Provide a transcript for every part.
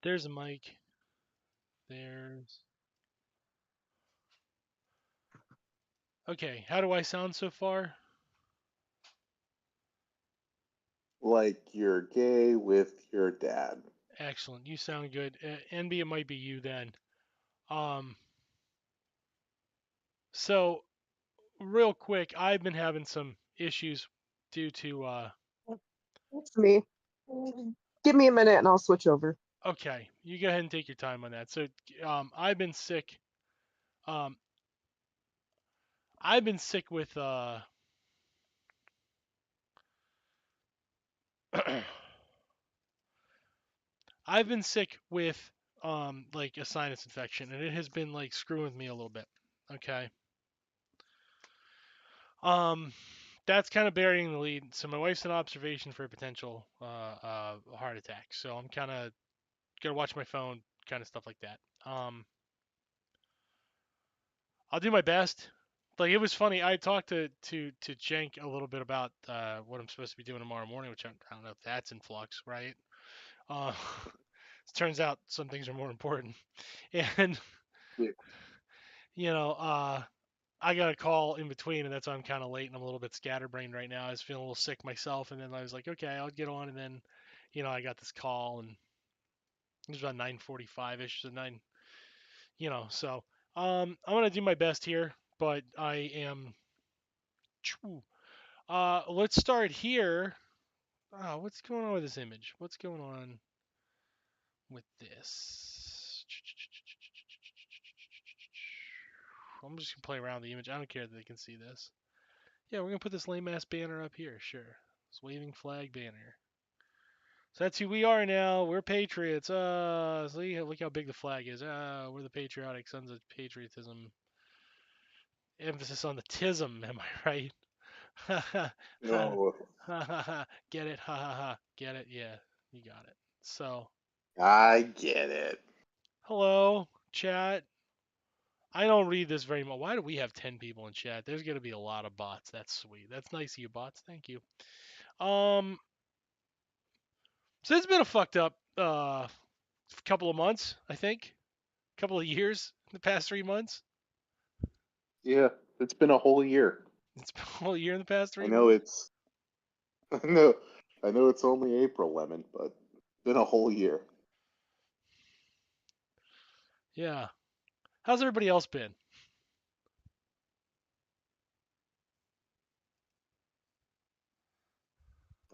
There's a mic. There's. Okay, how do I sound so far? Like you're gay with your dad. Excellent. You sound good. Envy, it might be you then. So real quick, I've been having some issues due to It's me. Give me a minute and I'll switch over. okay, you go ahead and take your time on that. So I've been sick. Um I've been sick with I've been sick with like a sinus infection, and it has been like screwing with me a little bit. Okay. Um that's kind of burying the lead. So my wife's in observation for a potential heart attack. So I'm kind of gonna watch my phone, kind of stuff like that. I'll do my best. Like it was funny. I talked to Jenk a little bit about what I'm supposed to be doing tomorrow morning, which I don't know if that's in flux, right? Uh, it turns out some things are more important, and Yeah. you know, I got a call in between, and that's why I'm kind of late and I'm a little bit scatterbrained right now. I was feeling a little sick myself, and then I was like, okay, I'll get on, and then, I got this call, and it was about 9:45 ish, so so I'm gonna do my best here, but I am. Let's start here. What's going on with this image? What's going on with this? I'm just gonna play around with the image. I don't care that they can see this. Yeah, we're gonna put this lame ass banner up here. Sure, this waving flag banner. So that's who we are now. We're patriots. Look how big the flag is. We're the patriotic sons of patriotism. Emphasis on the tism. Am I right? Ha ha ha No, ha ha ha. Get it? Ha ha ha. Get it? Yeah, you got it. So, I get it. hello, chat. I don't read this very much. Why do we have 10 people in chat? There's gonna be a lot of bots. That's sweet. That's nice of you, bots. Thank you. Um, so it's been a fucked up couple of months, I think. Couple of years, the past 3 months. Yeah, it's been a whole year. It's been a whole year in the past I three know months. it's I know I know it's only April, Lemon, but it's been a whole year. Yeah. How's everybody else been?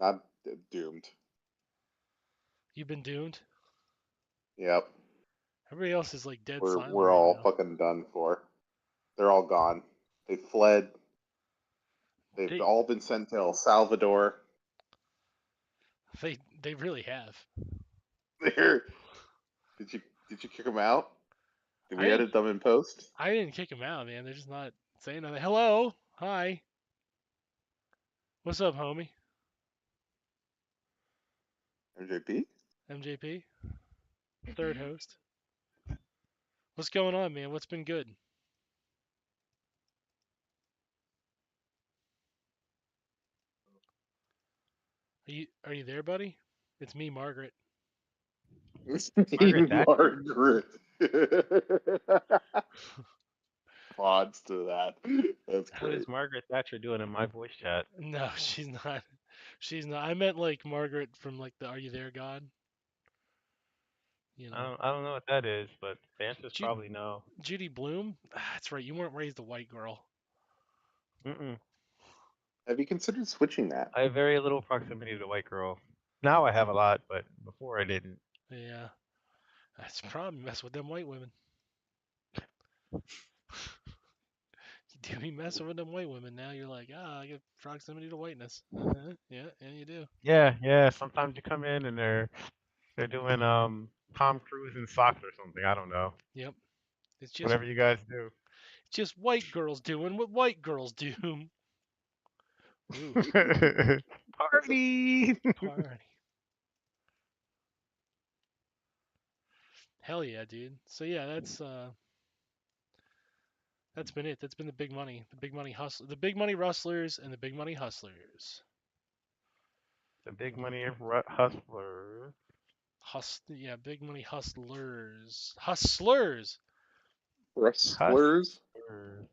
I'm doomed. You've been doomed. Yep. Everybody else is like dead silent We're right all now. fucking done for. They're all gone. They fled. They've They all been sent to El Salvador. they really have. They're did you kick them out? Did I we didn't edit them in post? I didn't kick them out, man. They're just not saying nothing. Hello, hi, what's up, homie? MJP? MJP, third host. What's going on, man? What's been good? Are you there, buddy? It's me, Margaret. Margaret Thatcher? Margaret. Odds to that. That's What is great. Margaret Thatcher doing in my voice chat? No, she's not. She's not. I meant like Margaret from like the Are You There, God? You know, I don't know what that is, but the answer's Ju- probably no. Judy Bloom. That's right. You weren't raised a white girl. Mm-mm. Have you considered switching that? I have very little proximity to white girl. Now I have a lot, but before I didn't. Yeah, that's the problem. You mess with them white women. You do be messing with them white women. Now you're like, I get proximity to whiteness. Yeah, you do. Yeah. Sometimes you come in and they're doing Tom Cruise in socks or something. I don't know. Yep. It's Whatever you guys do. just white girls doing what white girls do. Ooh, Party. party. Hell yeah, dude. So yeah, that's been it. That's been the big money, the big money rustlers, and the big money hustlers. The big money hustler. big money hustlers. Hustlers. Wrestlers.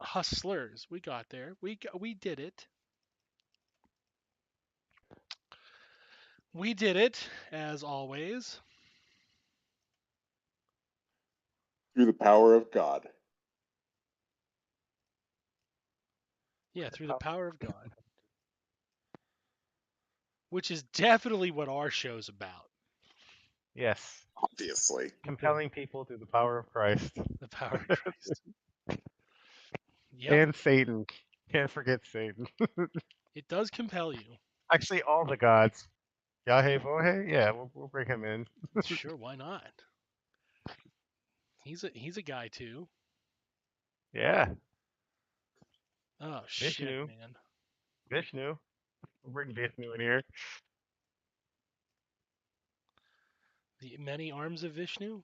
Hustlers. We got there. We did it. We did it, as always. Through the power of God. Yeah, through the power of God. Which is definitely what our show's about. Yes. Obviously. Compelling people through the power of Christ. The power of Christ. Yep. And Satan. Can't forget Satan. It does compel you. Actually, all the gods. Yahweh Vohe? Yeah, we'll bring him in. Sure, why not? He's a guy too. Yeah. Oh Vishnu. shit, man. Vishnu. We'll bring Vishnu in here. The many arms of Vishnu?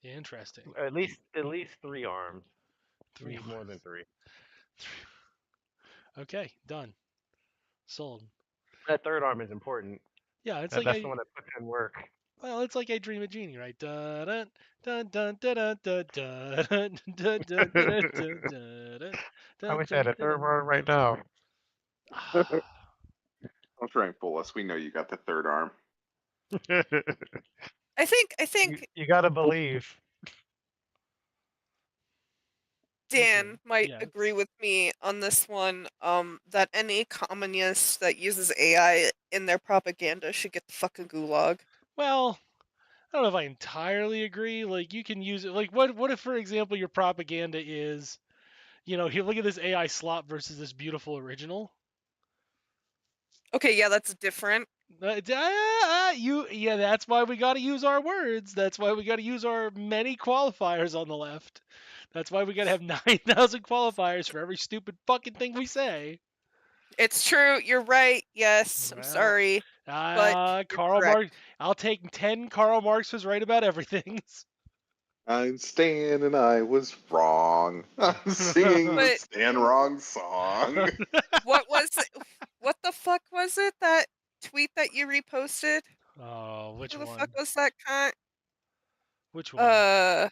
Interesting. At least 3 arms. Three Need more than 3. Okay, done. Sold. That 3rd arm is important. Yeah, it's That's like the one that puts in work. well, it's like I Dream of Genie, right? Dun dun dun dun dun dun dun dun dun dun dun I wish I had a 3rd arm right now. Don't try and fool us. We know you got the 3rd arm. I think you gotta believe. Dan might Yeah, agree with me on this one. That any communist that uses AI in their propaganda should get the fucking gulag. well, I don't know if I entirely agree. Like, you can use it. Like, what if, for example, your propaganda is, here, look at this AI slop versus this beautiful original. Okay, yeah, that's different. That's why we got to use our words. That's why we got to use our many qualifiers on the left. That's why we got to have 9,000 qualifiers for every stupid fucking thing we say. It's true. You're right. Yes, I'm Well, sorry. But you're Karl correct. Marx. I'll take 10 Karl Marx was right about everything. I'm Stan and I was wrong. I'm singing the But- Stan wrong song. What was it? What the fuck was it? That tweet that you reposted? Oh, which Who the one? fuck was that cunt? Which one?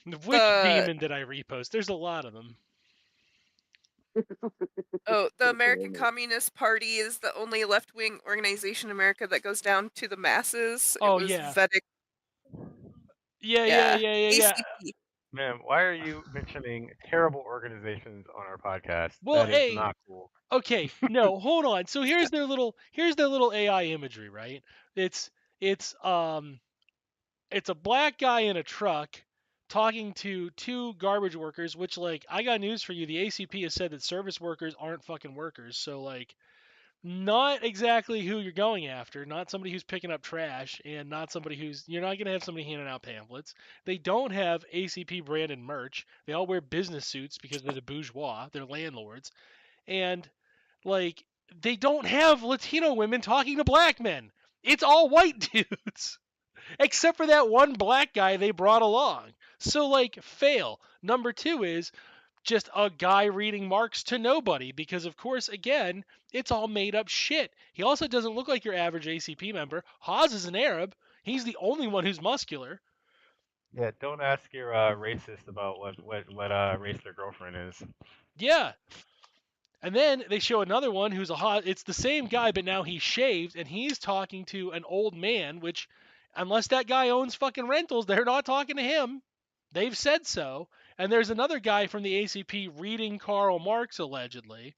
Which demon did I repost? There's a lot of them. Oh, the American Communist Party is the only left-wing organization in America that goes down to the masses. Oh, it was yeah. Vedic. Yeah. ACP. Man, why are you mentioning terrible organizations on our podcast? Well, That is not cool. Okay, no, hold on. So here's their little AI imagery, right? It's a black guy in a truck talking to 2 garbage workers, which, like, I got news for you. The ACP has said that service workers aren't fucking workers. So, like, not exactly who you're going after, not somebody who's picking up trash, and not somebody you're not going to have somebody handing out pamphlets. They don't have ACP branded merch. They all wear business suits because they're the bourgeois, they're landlords. And, like, they don't have Latino women talking to black men. It's all white dudes. Except for that one black guy they brought along. So, like, fail. Number 2 is just a guy reading Marx to nobody because, of course, again, it's all made up shit. He also doesn't look like your average ACP member. Haas is an Arab. He's the only one who's muscular. Yeah, don't ask your racist about what race their girlfriend is. Yeah. And then they show another one who's it's the same guy, but now he's shaved, and he's talking to an old man, which, unless that guy owns fucking rentals, they're not talking to him. They've said so. And there's another guy from the ACP reading Karl Marx, allegedly.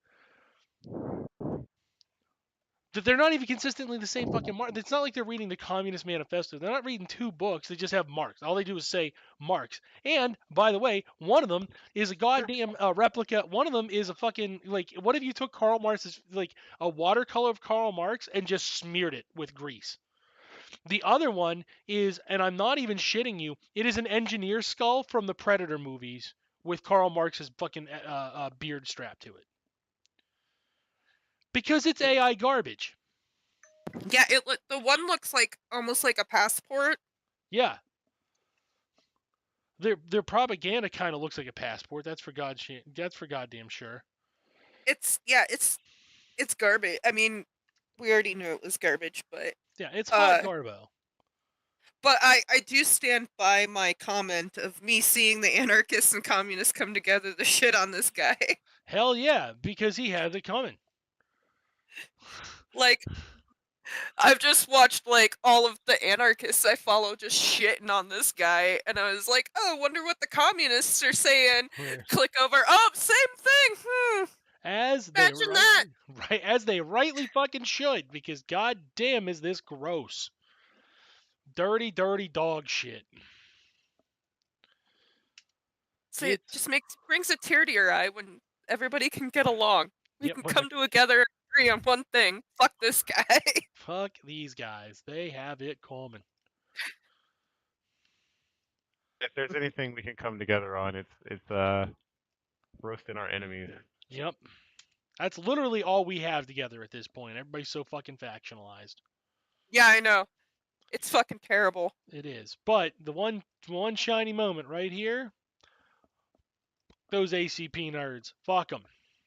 That they're not even consistently the same fucking Marx. It's not like they're reading the Communist Manifesto. They're not reading 2 books. They just have Marx. All they do is say Marx. And, by the way, one of them is a goddamn replica. One of them is a fucking, like, what if you took Karl Marx's, like, a watercolor of Karl Marx and just smeared it with grease? The other one is, and I'm not even shitting you, it is an engineer skull from the Predator movies with Karl Marx's fucking beard strapped to it. Because it's AI garbage. Yeah, the one looks like almost like a passport. Yeah. Their propaganda kind of looks like a passport. That's for goddamn sure. It's garbage. I mean, we already knew it was garbage, but Yeah, it's hot uh, garbo. but I do stand by my comment of me seeing the anarchists and communists come together to shit on this guy. Hell yeah, because he has it coming. Like, I've just watched like all of the anarchists I follow just shitting on this guy, and I was like, oh, wonder what the communists are saying. Where- Click over, oh, same thing. As they Imagine that. as they rightly fucking should, because god damn is this gross. Dirty, dirty dog shit. So it just brings a tear to your eye when everybody can get along. We Yep, can when come together and agree on one thing. Fuck this guy. fuck these guys. They have it coming. If there's anything we can come together on, it's roasting our enemies. Yep. That's literally all we have together at this point. Everybody's so fucking factionalized. Yeah, I know. It's fucking terrible. It is. But the one shiny moment right here, those ACP nerds. Fuck them.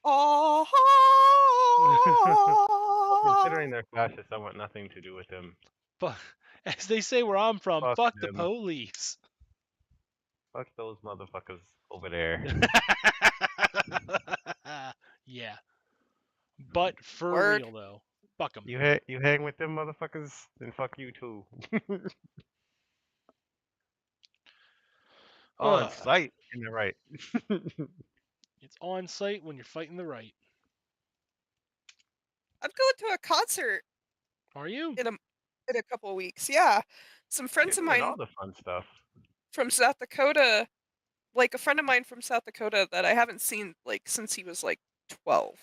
Oh. Considering they're fascists, I want nothing to do with them. But as they say where I'm from, fuck the them. police. Fuck those motherfuckers over there. Yeah. But for Word. real though, fuck them. You hang with them motherfuckers, then fuck you too. On site in the right. It's on site when you're fighting the right. I'm going to a concert Are you? in a couple of weeks. Yeah. Some friends of You're doing mine all the fun stuff. from South Dakota, like a friend of mine from South Dakota that I haven't seen like since he was like 12.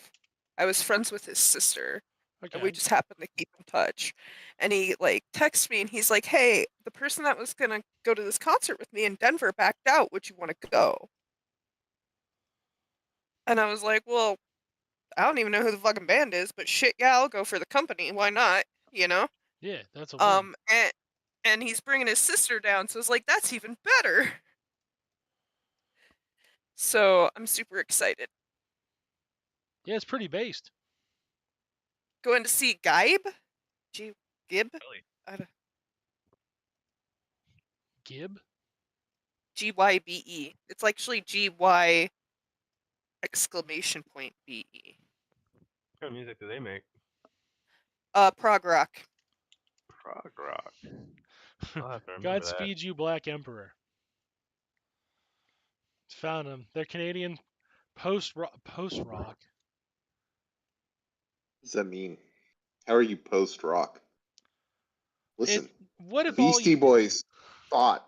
I was friends with his sister. And we Okay. just happened to keep in touch. And he like texts me and he's like, "Hey, the person that was gonna go to this concert with me in Denver backed out. Would you want to go?" And I was like, "Well, I don't even know who the fucking band is, but shit, yeah, I'll go for the company. Why not? You know?" Yeah, that's a win. And he's bringing his sister down, so it's like that's even better. So I'm super excited. Yeah, it's pretty based. Going to see Gib? Gib? Really? Gib? Gybe. It's actually GY exclamation point BE. What kind of music do they make? Prog rock. Prog rock. I'll have to remember Godspeed you, Black Emperor. Found them. They're Canadian post rock. What does that mean? How are you post rock? Listen, What the if all Beastie you Boys fought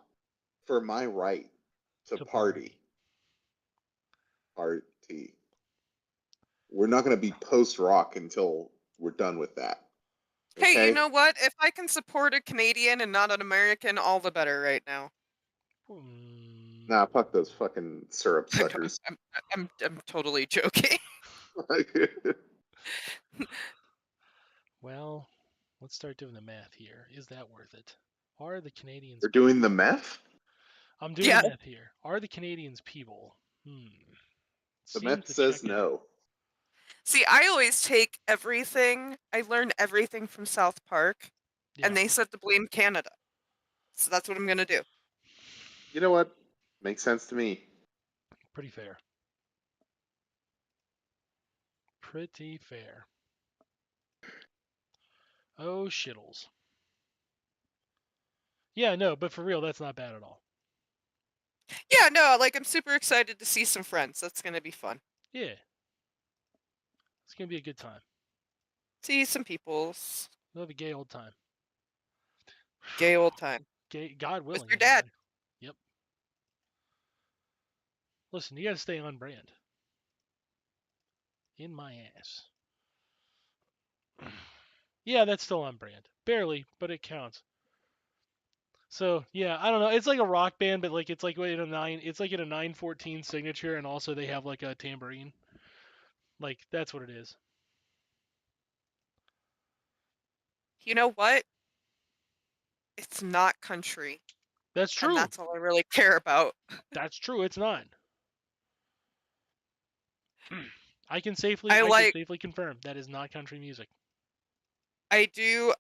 for my right to To party. Party. We're not going to be post rock until we're done with that. Hey, Okay? you know what? If I can support a Canadian and not an American, all the better right now. Nah, fuck those fucking syrup suckers. I'm totally joking. Well, let's start doing the math here. Is that worth it? Are the Canadians? They're doing the meth? I'm doing Yeah. the math here. Are the Canadians people? The Seems meth to says check out. no. See, I always take everything. I learn everything from South Park, Yeah. and they said to blame Canada. So that's what I'm gonna do. You know what? Makes sense to me. Pretty fair. Pretty fair. Oh, shittles. Yeah, no, but for real, that's not bad at all. Yeah, no, like I'm super excited to see some friends. That's gonna be fun. Yeah. It's going to be a good time. See some peoples. We'll have a gay old time. Gay old time. Gay, God willing. With your dad. anyway. Yep. Listen, you got to stay on brand. In my ass. Yeah, that's still on brand. Barely, but it counts. So yeah, I don't know. It's like a rock band, but like it's like in a 914 signature, and also they have like a tambourine. Like that's what it is. You know what? It's not country. That's true. And that's all I really care about. That's true. It's not. I can I safely confirm that is not country music. I do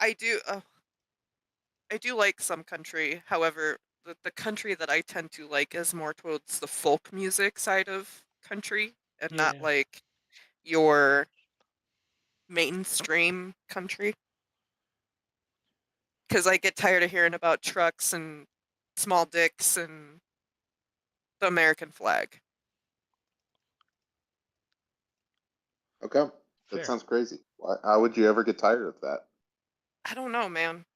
like some country. However, the country that I tend to like is more towards the folk music side of country and not Yeah. like your mainstream country. Because I get tired of hearing about trucks and small dicks and the American flag. Okay, that Fair. sounds crazy. How would you ever get tired of that? I don't know, man.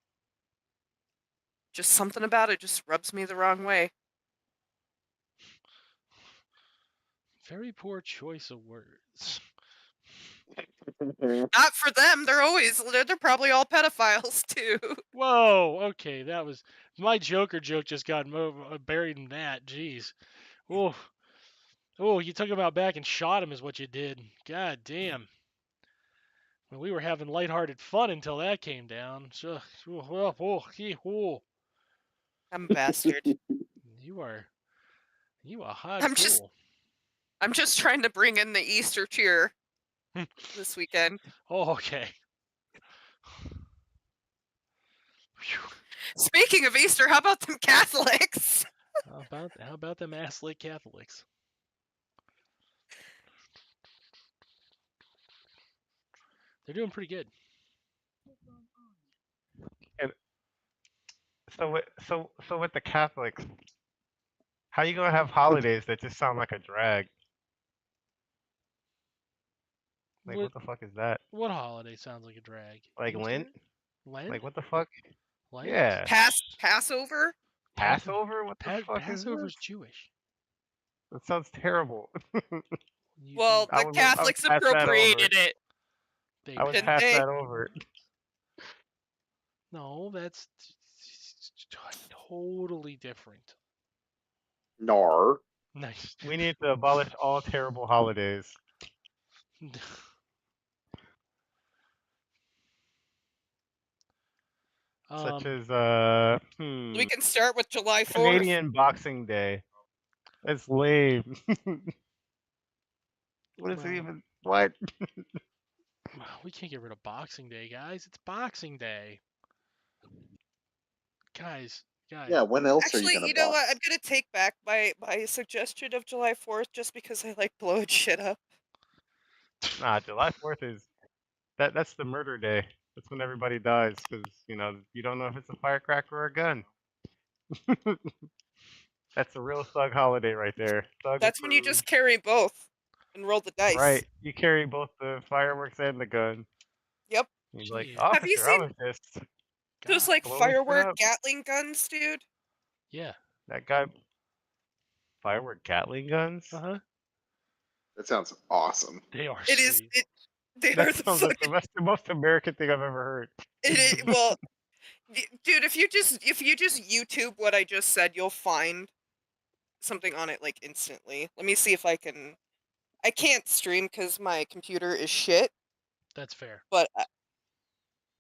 Just something about it just rubs me the wrong way. Very poor choice of words. Not for them. They're probably all pedophiles too. Whoa. Okay, that was my Joker joke. Just got buried in that. Jeez. Oh. Oh, you took him out back and shot him is what you did. God damn. Well, we were having lighthearted fun until that came down. So, I'm a bastard. you are a hot I'm just fool. I'm just trying to bring in the Easter cheer this weekend. Oh, okay. Speaking of Easter, how about them Catholics? How about them ass-lick Catholics? They're doing pretty good. So with the Catholics, how you gonna have holidays that just sound like a drag? Like what the fuck is that? What holiday sounds like a drag? Like Lent? Lent? Like what the fuck? Lent? Yeah. Passover? Passover? What the fuck is Passover's this? Jewish. That sounds terrible. Well, I the would Catholics pass that over. appropriated it. They I would Didn't pass they? that over. No, that's totally different. Nar. Nice. We need to abolish all terrible holidays. Such as We can start with July 4th. Canadian Boxing Day. That's lame. What is it even? What? We can't get rid of Boxing Day, guys. It's Boxing Day. Guys. Yeah, when else are Actually, you gonna you know what? box? I'm gonna take back my suggestion of July 4th just because I like blowing shit up. Nah, July 4th is that's the murder day. That's when everybody dies because you don't know if it's a firecracker or a gun. That's a real thug holiday right there. Thug That's when you approved. just carry both and roll the dice. Right. You carry both the fireworks and the gun. Yep. You're like, Jeez. Have you officer, I seen was just those like blowing shit firework up. Gatling guns, dude? Yeah. That guy. Firework Gatling guns. Uh-huh. That sounds awesome. They are It is. sweet. They are That the sounds like fucking. the most American thing I've ever heard. Well, dude, if you just YouTube what I just said, you'll find something on it like instantly. Let me see if I can. I can't stream because my computer is shit, That's fair. but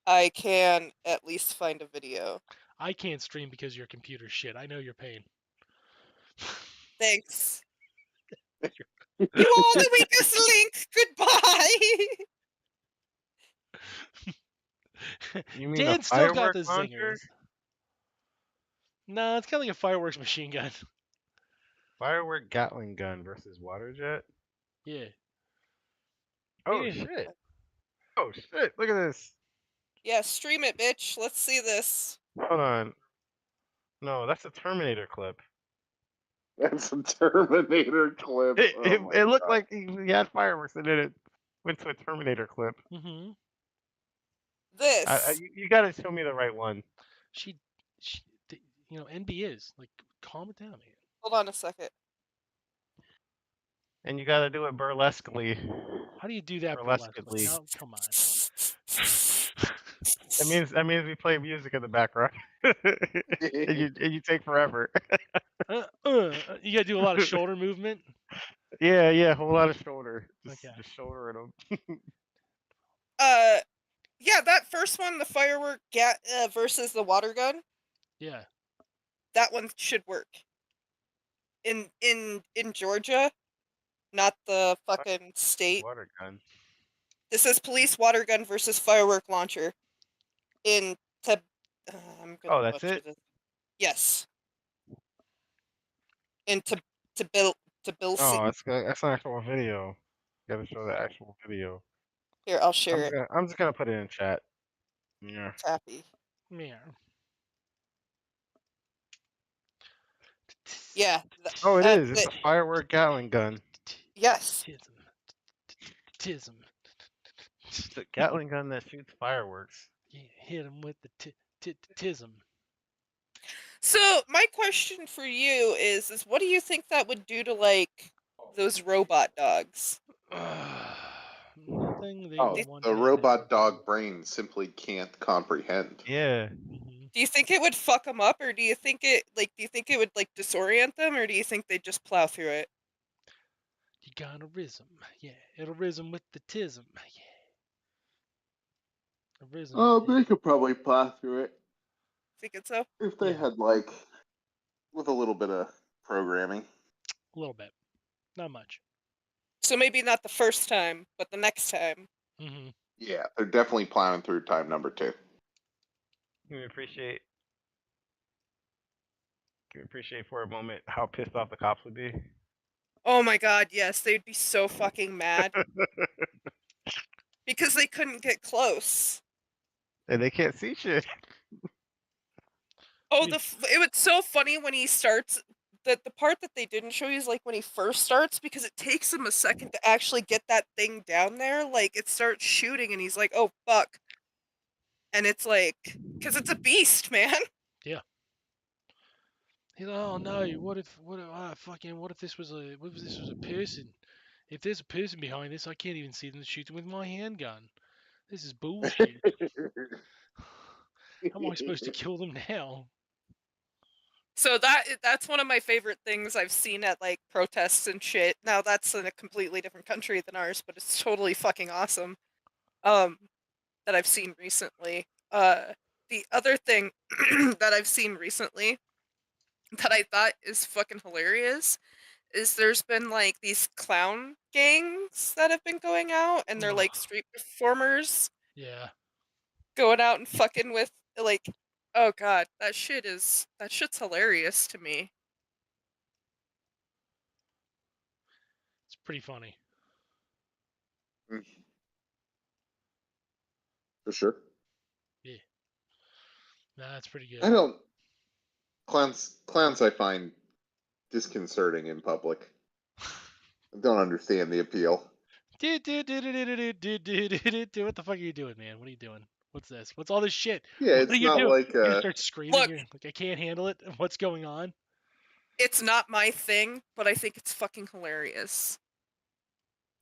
I can at least find a video. I can't stream because your computer's shit. I know your pain. Thanks. You are the weakest link. Goodbye. You mean Dan a still got firework the launcher? zingers. No, it's kind of like a fireworks machine gun. Firework Gatling gun versus water jet. Yeah. Oh Yeah. shit! Oh shit! Look at this. Yeah, stream it, bitch. Let's see this. Hold on. No, that's a Terminator clip. That's a Terminator clip. It looked like he had fireworks and then it went to a Terminator clip. Mm-hmm. This. You gotta show me the right one. She, NB is like, calm it down, man. Hold on a second. And you gotta do it burlesquely. How do you do that Burlesquely. No, come on. That means we play music in the background. and you take forever. You gotta do a lot of shoulder movement. Yeah, a whole lot of shoulder. Just shouldering them. Yeah, that first one, the firework versus the water gun. Yeah. That one should work. In Georgia, not the fucking state. Water gun. This is police water gun versus firework launcher. in to. I'm gonna Oh, that's butcher it? this. Yes. And to Bill Oh, that's an actual video. You gotta show the actual video. Here, I'll share it. I'm just gonna put it in chat. Yeah. Happy. Yeah. Yeah. Oh, it is. It's that- a firework Gatling gun. yes. Tism. It's a Gatling gun that shoots fireworks. Yeah, hit him with the tism. So my question for you is what do you think that would do to like those robot dogs? Nothing they Oh, would want the to robot happen. dog brain simply can't comprehend. Yeah. Mhm. Do you think it would fuck them up, or do you think it would like disorient them, or do you think they'd just plow through it? You gotta rism. Yeah, it'll rism with the tism. Yeah. A rism. Oh, they could probably plow through it Think it so? if they Yeah. had like with a little bit of programming. A little bit. Not much. So maybe not the first time, but the next time. Mm-hmm. Yeah, they're definitely plowing through time number 2. Can we appreciate for a moment how pissed off the cops would be? Oh my god, yes, they'd be so fucking mad because they couldn't get close. And they can't see shit. Oh, it was so funny when he starts. The part that they didn't show you is like when he first starts, because it takes him a second to actually get that thing down there. Like it starts shooting, and he's like, "Oh fuck!" And it's like, because it's a beast, man. Yeah. He's like, oh no, what if this was a person? If there's a person behind this, I can't even see them to shoot them with my handgun. This is bullshit. How am I supposed to kill them now? So that's one of my favorite things I've seen at like protests and shit. Now that's in a completely different country than ours, but it's totally fucking awesome. That I've seen recently. The other thing that I've seen recently that I thought is fucking hilarious is there's been like these clown gangs that have been going out, and they're like street performers Yeah. going out and fucking with like, oh god, that shit's hilarious to me. It's pretty funny. For sure. Yeah. Nah, that's pretty good. I don't. Clowns I find disconcerting in public. I don't understand the appeal. What the fuck are you doing, man? What are you doing? What's this? What's all this shit? Yeah, What are it's you not doing? like You're gonna start screaming. Look. You're like, I can't handle it. What's going on? It's not my thing, but I think it's fucking hilarious.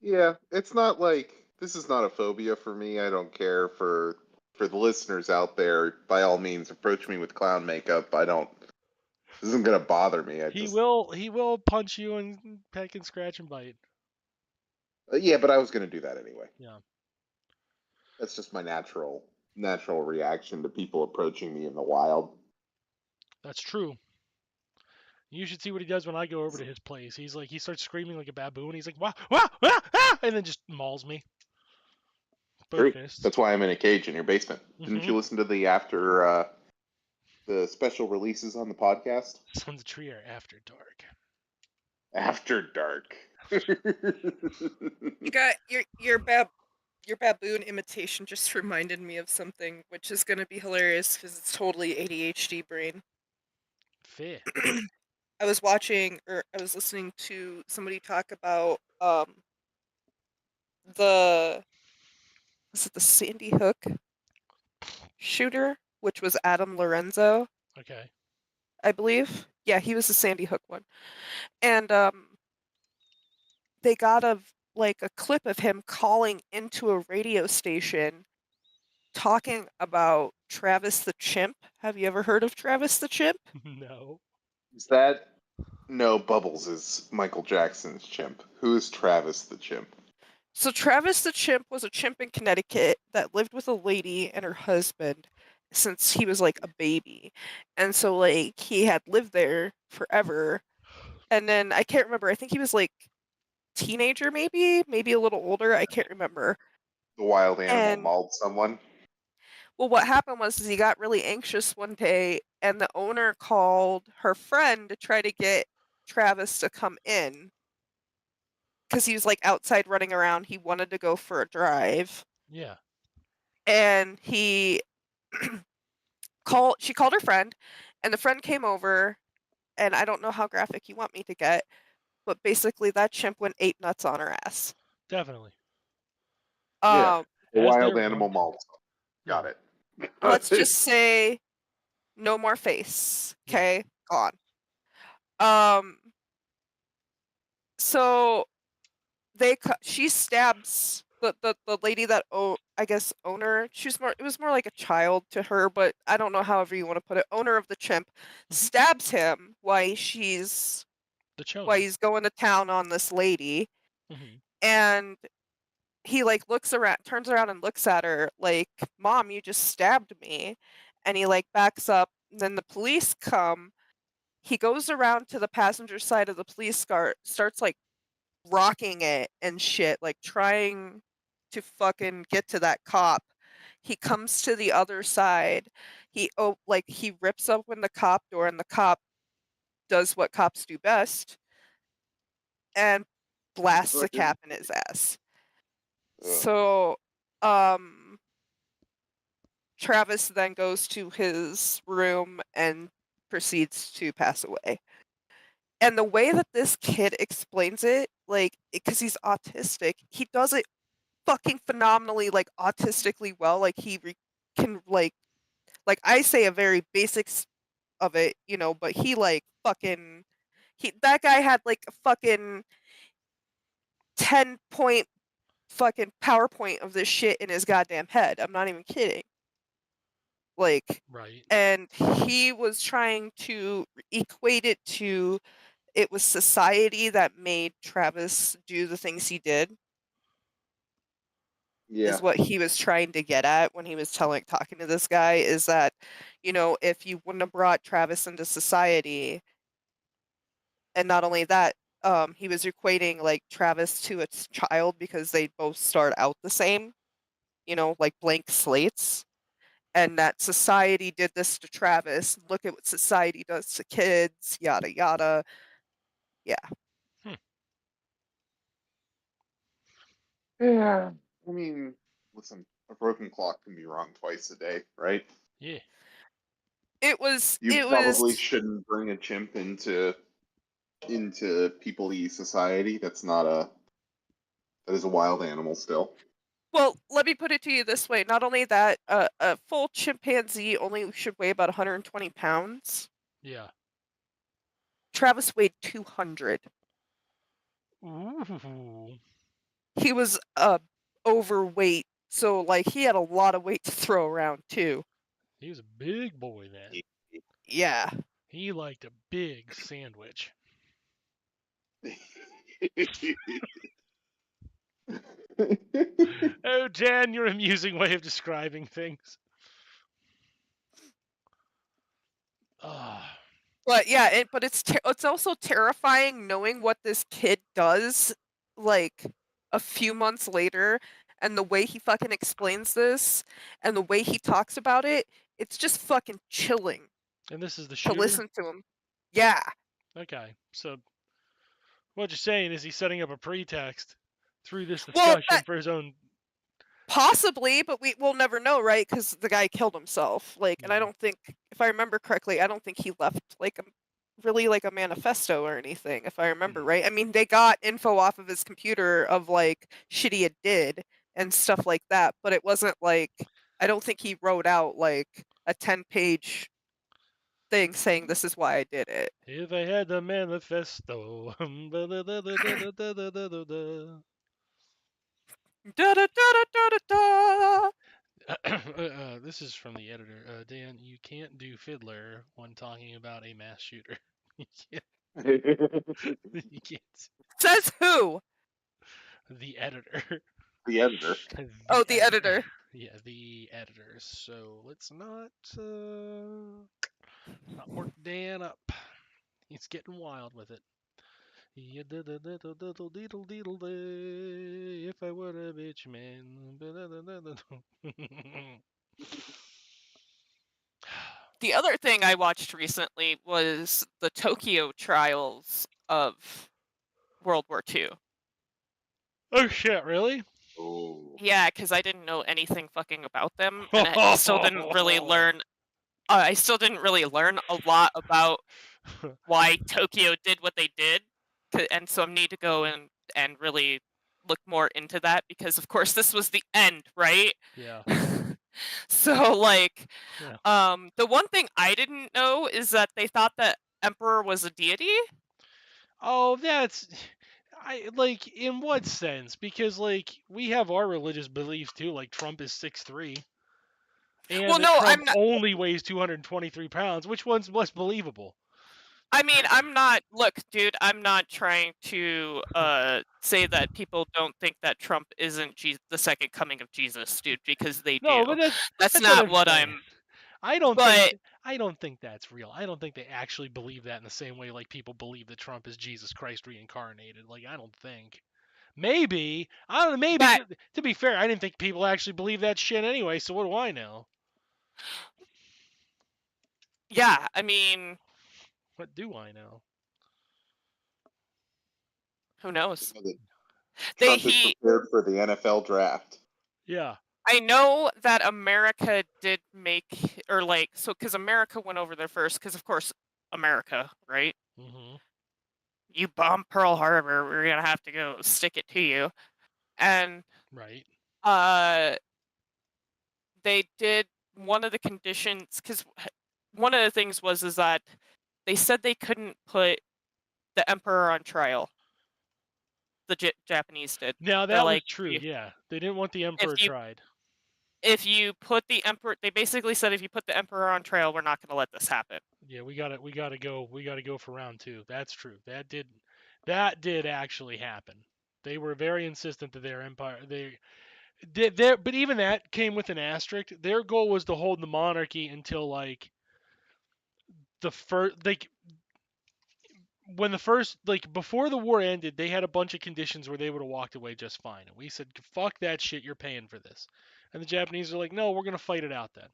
yeah, it's not like this is not a phobia for me. I don't care for the listeners out there. By all means, approach me with clown makeup. I don't. This isn't gonna bother me. He will punch you and peck and scratch and bite. Yeah, but I was gonna do that anyway. Yeah. That's just my natural reaction to people approaching me in the wild. That's true. You should see what he does when I go over to his place. He starts screaming like a baboon. He's like, wah, wah, wah, ah, and then just mauls me. Both fists. That's why I'm in a cage in your basement. Didn't you listen to the the special releases on the podcast? Sons of Tree are after dark. After dark. You got your baboon imitation just reminded me of something, which is gonna be hilarious because it's totally ADHD brain. Fair. I was listening to somebody talk about the Sandy Hook shooter, which was Adam Lorenzo, Okay. I believe. Yeah, he was the Sandy Hook one. And they got a clip of him calling into a radio station talking about Travis the Chimp. Have you ever heard of Travis the Chimp? No. Is that no? Bubbles is Michael Jackson's chimp. Who is Travis the Chimp? So Travis the Chimp was a chimp in Connecticut that lived with a lady and her husband since he was like a baby. And so like he had lived there forever. And then I can't remember, I think he was like teenager maybe a little older, I can't remember. The wild animal And mauled someone. Well, what happened was he got really anxious one day, and the owner called her friend to try to get Travis to come in because he was like outside running around. He wanted to go for a drive, Yeah. and she called her friend, and the friend came over, and I don't know how graphic you want me to get, but basically that chimp went ape nuts on her ass. Definitely. Yeah. Um, The As wild they're animal going to. malt. Got Yeah. it. let's just say no more face. Yeah. Okay, gone. Um, so she stabs the lady that I guess owner. It was more like a child to her, but I don't know however you want to put it. Owner of the chimp stabs him while The he's going to town on this lady, Mm-hmm. and he like turns around and looks at her like, "Mom, you just stabbed me," and he like backs up. And then the police come. He goes around to the passenger side of the police car, starts like rocking it and shit, like trying to fucking get to that cop. He comes to the other side. He rips open the cop door, and the cop does what cops do best and blasts a cap in his ass. So, Travis then goes to his room and proceeds to pass away. And the way that this kid explains it, like, because he's autistic, he does it fucking phenomenally, like, autistically well. Like, can, like, I say a very basics of it, you know, but he, like, that guy had, like, a fucking 10-point fucking PowerPoint of this shit in his goddamn head. I'm not even kidding. Like, Right. and he was trying to equate it to it was society that made Travis do the things he did, Yeah. is what he was trying to get at when he was talking to this guy, is that, you know, if you wouldn't have brought Travis into society, and not only that, he was equating like Travis to a child because they both start out the same, you know, like blank slates. And that society did this to Travis. Look at what society does to kids, yada yada. Yeah. Yeah. I mean, listen, a broken clock can be wrong twice a day, right? Yeah. You It probably was shouldn't bring a chimp into people-y society. That is a wild animal still. Well, let me put it to you this way. Not only that, a full chimpanzee only should weigh about 120 pounds. Yeah. Travis weighed 200. Ooh. He was overweight, so like he had a lot of weight to throw around too. He was a big boy then. Yeah. He liked a big sandwich. Oh, Jan, your amusing way of describing things. Ah. But yeah, but it's also terrifying knowing what this kid does like a few months later, and the way he fucking explains this and the way he talks about it, it's just fucking chilling And this is the to shooter? listen to him. Yeah. Okay, so what you're saying is he's setting up a pretext through this Well, discussion for his own. possibly, but we'll never know, right? Because the guy killed himself. Like, and I Yeah. don't think, if I remember correctly, I don't think he left like really like a manifesto or anything, if I remember right. I mean, they got info off of his computer of like shit he had did and stuff like that, but it wasn't like, I don't think he wrote out like a 10-page thing saying this is why I did it. If I had the manifesto. Da da da da da da da. This is from the editor. Dan, you can't do fiddler when talking about a mass shooter. you can't. Says who? The editor. The editor. Oh, the editor. Yeah, the editor. So let's not work Dan up. He's getting wild with it. Yeah, diddle deedle deedle day. If I were a bitch man. The other thing I watched recently was the Tokyo trials of World War II. Oh shit, really? Oh. Yeah, because I didn't know anything fucking about them, and I still didn't really learn. I still didn't really learn a lot about why Tokyo did what they did, and so I need to go and really look more into that because, of course, this was the end, right? Yeah. So, like, Yeah. the one thing I didn't know is that they thought that Emperor was a deity. Oh, that's like in what sense? Because like we have our religious beliefs too. Like Trump is 6'3", and Well, that no, Trump I'm not. only weighs 223 pounds. Which one's less believable? I mean, I'm not. Look, dude, I'm not trying to say that people don't think that Trump isn't the second coming of Jesus, dude, because they do. No, but That's that's what not I'm what saying. I'm. I don't But think that's real. I don't think they actually believe that in the same way like people believe that Trump is Jesus Christ reincarnated. Like I don't think. Maybe I don't know. Maybe that to be fair, I didn't think people actually believe that shit anyway. So what do I know? yeah, I mean, What do I know? who knows? You know that They Trump is he. prepared for the NFL draft. Yeah. I know that America did make or like so because America went over there first because of course America, right? Mm-hmm. You bomb Pearl Harbor, we're gonna have to go stick it to you, and Right. uh they did one of the conditions because one of the things was is that they said they couldn't put the emperor on trial. The Japanese did. Now They're that was like, true. Yeah, they didn't want the if emperor you tried. if you put the emperor, they basically said if you put the emperor on trial, we're not going to let this happen. Yeah, we gotta go for round two. That's true. That did actually happen. They were very insistent that their empire they did there, but even that came with an asterisk. Their goal was to hold the monarchy until like the first like when the first like before the war ended, they had a bunch of conditions where they would have walked away just fine. And we said, "Fuck that shit, you're paying for this." And the Japanese are like, "No, we're gonna fight it out then."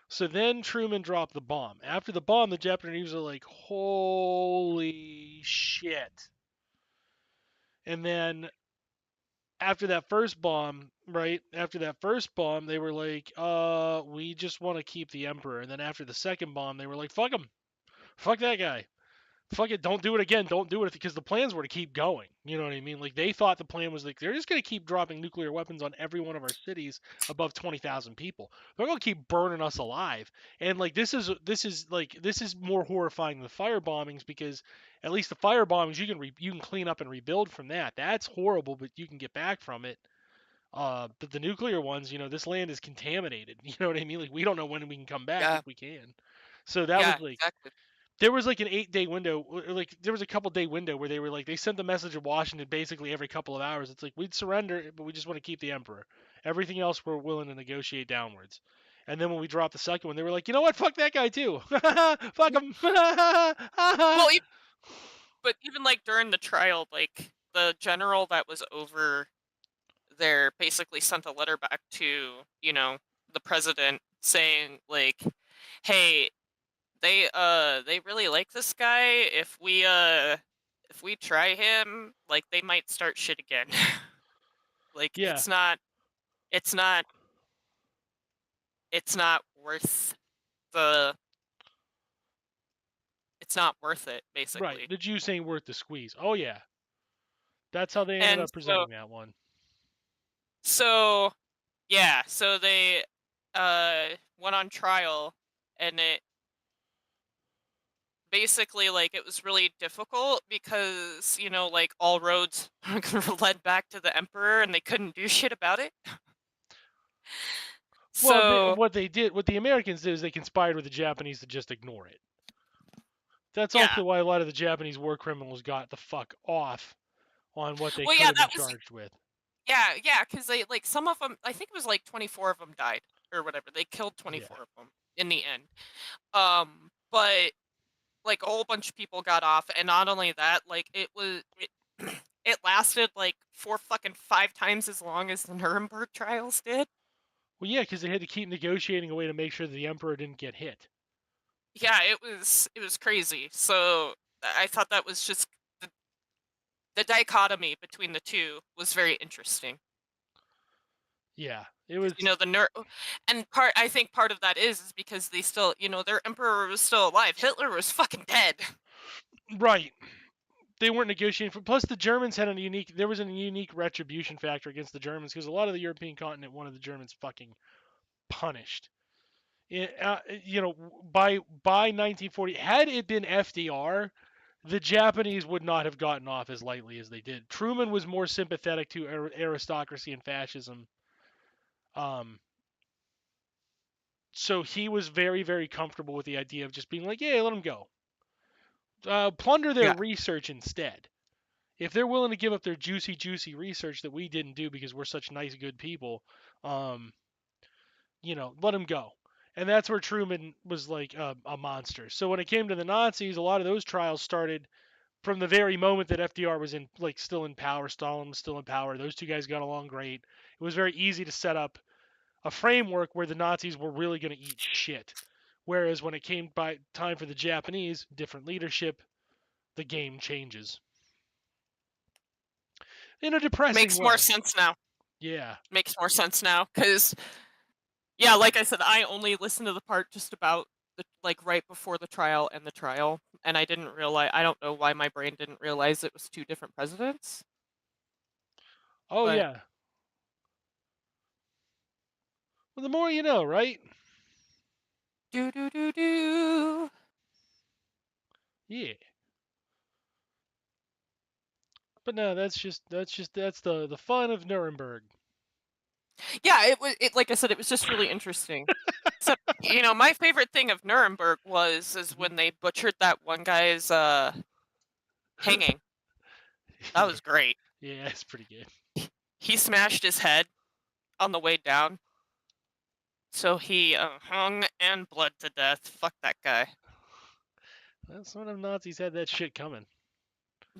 So then Truman dropped the bomb. After the bomb, the Japanese are like, "Holy shit!" And then after that first bomb, right? After that first bomb, they were like, we just want to keep the emperor." And then after the second bomb, they were like, "Fuck him, fuck that guy." Fuck it, don't do it again. Don't do it because the plans were to keep going. You know what I mean? Like they thought the plan was like they're just gonna keep dropping nuclear weapons on every one of our cities above 20,000 people. They're gonna keep burning us alive. And like this is more horrifying than the fire bombings because at least the fire bombings you can clean up and rebuild from that. That's horrible, but you can get back from it. But the nuclear ones, this land is contaminated. You know what I mean? Like we don't know when we can come back Yeah, if we can. So that yeah, was like exactly. there was like an 8-day window, like there was a couple day window where they were like they sent the message to Washington basically every couple of hours. It's like we'd surrender, but we just want to keep the emperor. Everything else we're willing to negotiate downwards. And then when we dropped the second one, they were like, you know what? Fuck that guy too. Fuck him. Well, but even like during the trial, like the general that was over there basically sent a letter back to the president saying like, hey, they really like this guy. If we try him, like they might start shit again. Like Yeah, it's not it's not worth the it's not worth it right. basically. The juice ain't worth the squeeze. Oh yeah, that's how they ended And up presenting that one. so yeah, so they went on trial, and it basically like it was really difficult because like all roads led back to the emperor and they couldn't do shit about it. Well, So what the Americans did is they conspired with the Japanese to just ignore it. That's yeah, also why a lot of the Japanese war criminals got the fuck off on what they well could yeah, have been that was charged with. yeah because they like some of them, I think it was like 24 of them died or whatever. They killed 24 Yeah. of them in the end. But like a whole bunch of people got off, and not only that, like it lasted like 5 times as long as the Nuremberg trials did. Well, yeah, because they had to keep negotiating a way to make sure that the emperor didn't get hit. Yeah, it was crazy. So I thought that was just the dichotomy between the two was very interesting. Yeah, it was You know, and I think part of that is because they still, you know, their emperor was still alive. Hitler was fucking dead. right. They weren't negotiating for. Plus, the Germans had there was a unique retribution factor against the Germans because a lot of the European continent wanted the Germans fucking punished. You know, by 1940, had it been FDR, the Japanese would not have gotten off as lightly as they did. Truman was more sympathetic to aristocracy and fascism. So he was very, very comfortable with the idea of just being like, yeah, let them go. Plunder their Yeah. research instead. If they're willing to give up their juicy, juicy research that we didn't do because we're such nice, good people, you know, let them go. And that's where Truman was like a monster. So when it came to the Nazis, a lot of those trials started from the very moment that FDR was still in power. Stalin was still in power. Those two guys got along great. It was very easy to set up a framework where the Nazis were really going to eat shit. Whereas when it came by time for the Japanese, different leadership, the game changes. In a depressing Makes way. more sense now. Yeah. Makes more sense now because, yeah, like I said, I only listened to the part just about like right before the trial and the trial, and I didn't realize. I don't know why my brain didn't realize it was two different presidents. Oh But- yeah. Well, the more you know, right? Do do do do. Yeah. But no, that's the fun of Nuremberg. Yeah, it was. Like I said, it was just really interesting. So, you know, my favorite thing of Nuremberg is when they butchered that one guy's hanging. That was great. Yeah, it's pretty good. He smashed his head on the way down, so he hung and bled to death. Fuck that guy. Well, some of them Nazis had that shit coming.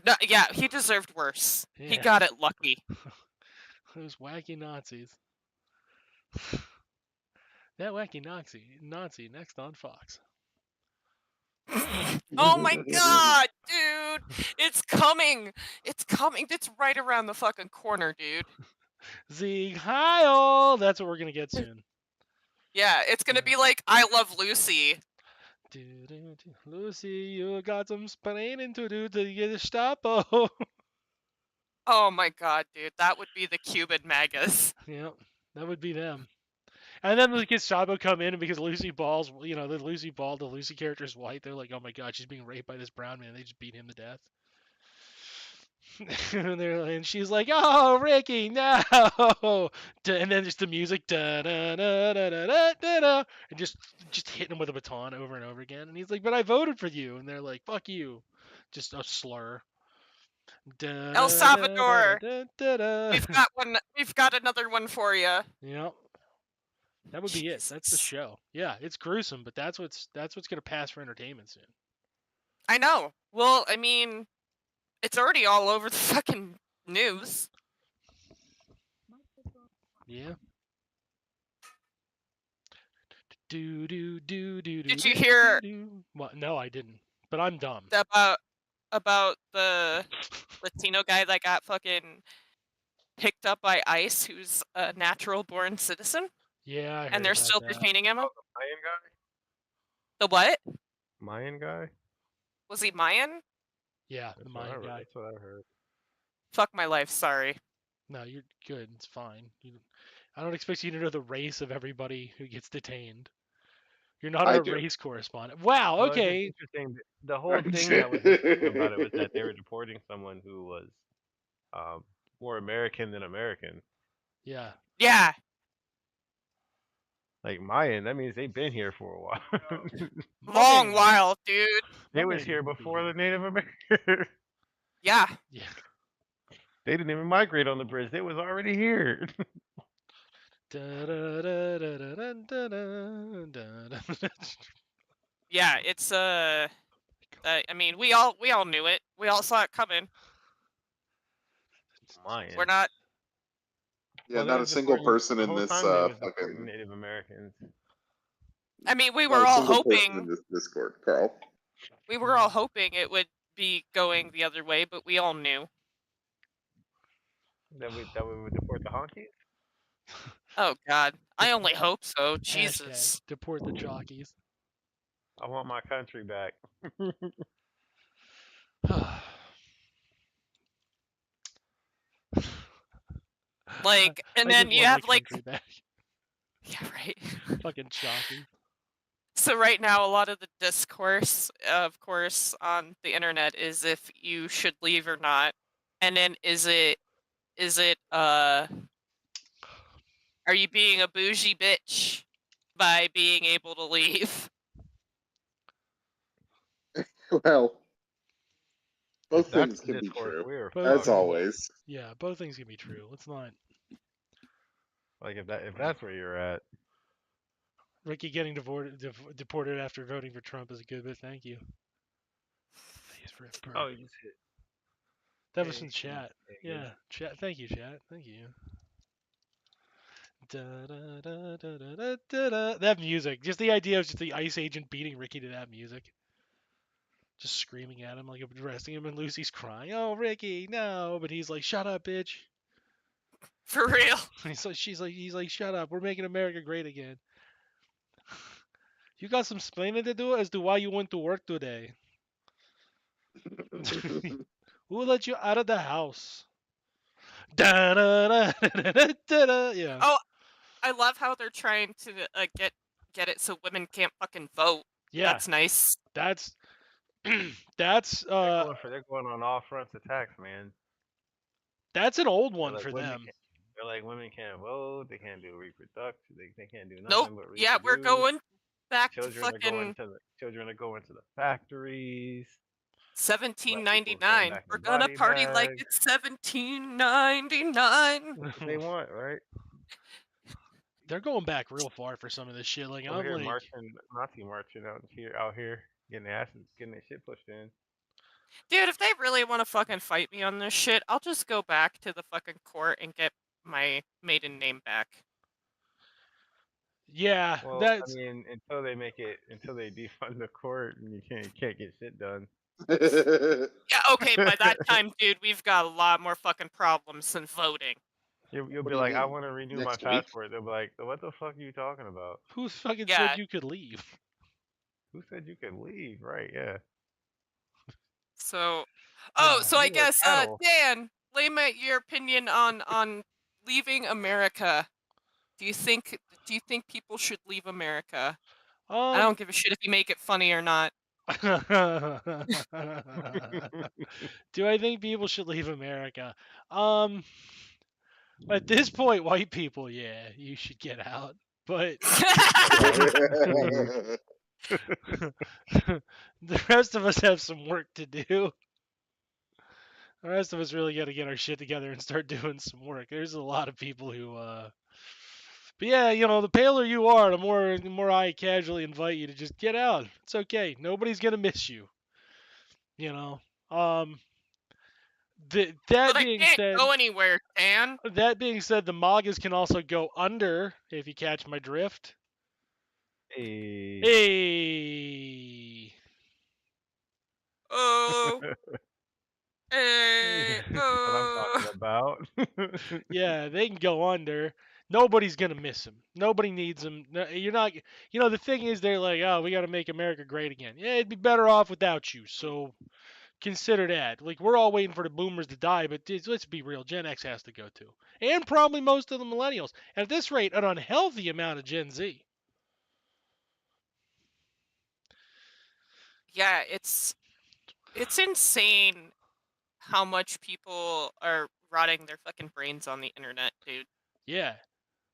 No, yeah, he deserved worse. He Yeah. got it lucky. Those wacky Nazis. That wacky Nazi next on Fox. Oh my god, dude! It's coming! It's coming! It's right around the fucking corner, dude. Sieg Heil! That's what we're gonna get soon. Yeah, it's gonna be like I Love Lucy. Lucy, you got some splaining to do to get a Gestapo. Oh my god, dude, that would be the Cuban magas. Yep, that would be them. And then the Gestapo come in, and because Lucy Ball's, you know, the Lucy character is white, they're like, oh my god, she's being raped by this brown man. They just beat him to death. and she's like, oh, Ricky, no. And then just the music, and just hitting him with a baton over and over again. And he's like, but I voted for you. And they're like, fuck you. Just a slur. El Salvador. We've got one. We've got another one for you. Yep. That would be it. That's the show. Yeah, it's gruesome, but that's what's gonna pass for entertainment soon. I know. Well, I mean, it's already all over the fucking news. Yeah. Did Did you hear what? No, I didn't. But I'm dumb. About the Latino guy that got fucking picked up by ICE, who's a natural-born citizen? Yeah, I heard And they're about still that. detaining him? Oh, the Mayan guy? The what? Mayan guy? Was he Mayan? Yeah, the Mayan guy. That's what I heard. Fuck my life, sorry. No, you're good. It's fine. I don't expect you to know the race of everybody who gets detained. You're not I a do. race correspondent. Wow. Well, it's just Okay. interesting. The whole thing that was interesting about it was that they were deporting someone who was more American than American. Yeah. Yeah. Like Mayan, that means they've been here for a while. Long Mayan. while, dude. They was Mayan here would be before here. the Native Americans. Yeah. Yeah. They didn't even migrate on the bridge. They was already here. Yeah, it's I mean, we all knew it. We all saw it coming. Mayan. We're not. Yeah, Well, they not a was single deporting- person the in whole this time they was deporting fucking. Native Americans. I mean, we Not were a all single person hoping in this Discord, Carl. we were all hoping it would be going the other way, but we all knew. That we would deport the honkies. Oh God, I only hope so. Jesus. Hashtag deport the jockeys. I want my country back. Like, and I then just you want have my like, country back. yeah, right. Fucking jockey. So right now, a lot of the discourse, of course, on the internet is if you should leave or not, and then is it, are you being a bougie bitch by being able to leave? Well, both If that's things the can be discourse, true, we're Both as fucked. things- always. Yeah, both things can be true. Let's not. Like if that's where you're at. Ricky getting deported after voting for Trump is a good bit. Thank you. Face rip burn. Oh, you just hit. That was in Hey, chat. hey, Yeah, chat. Thank you, chat. Thank you. Da, da, da, da, da, da, da, da. That music, just the idea of just the ICE agent beating Ricky to that music, just screaming at him, like arresting him, and Lucy's crying, "Oh, Ricky, no!" But he's like, "Shut up, bitch." For real. He's like, "Shut up. We're making America great again." You got some explaining to do as to why you went to work today. Who let you out of the house? Da, da, da, da, da, da, da. Yeah. Oh, I love how they're trying to get it so women can't fucking vote. Yeah. That's nice. That's They're going on all fronts attacks, man. that's an old They're one like, for women them. can't- They're like women can't vote. They can't do reproduction. They can't do nothing Nope. but reproduce. Yeah, we're going back to Children are going fucking to the children are going to the factories. 1799. back in We're gonna body party like bags. it's 1799. That's what they want, right? They're going back real far for some of this shit. Like Over I'm here like, Nazi marching out here, getting their shit pushed in. Dude, if they really want to fucking fight me on this shit, I'll just go back to the fucking court and get my maiden name back. yeah, Well, that's I mean, until they defund the court and you can't get shit done. Yeah, okay, by that time, dude, we've got a lot more fucking problems than voting. You'll What be do you like, I mean? want to renew my Next week? passport. They'll be like, what the fuck are you talking about? who fucking Yeah. said you could leave. Who said you could leave? Right? Yeah. So, Yeah. so I You are guess, cattle. Dan, lay your opinion on leaving America. Do you think people should leave America? I don't give a shit if you make it funny or not. Do I think people should leave America? At this point, white people, yeah, you should get out. But the rest of us have some work to do. The rest of us really got to get our shit together and start doing some work. There's a lot of people who, but yeah, the paler you are, the more I casually invite you to just get out. It's okay. Nobody's gonna miss you. That But I being can't said, go anywhere, Dan. that being said, the MAGAs can also go under if you catch my drift. Hey. Hey. Oh. That's what I'm talking about. Yeah, they can go under. Nobody's gonna miss them. Nobody needs them. You're not. The thing is, they're like, oh, we got to make America great again. Yeah, it'd be better off without you. So consider that. Like, we're all waiting for the boomers to die, but let's be real. Gen X has to go too, and probably most of the millennials. And at this rate, an unhealthy amount of Gen Z. Yeah, it's insane how much people are rotting their fucking brains on the internet, dude. Yeah.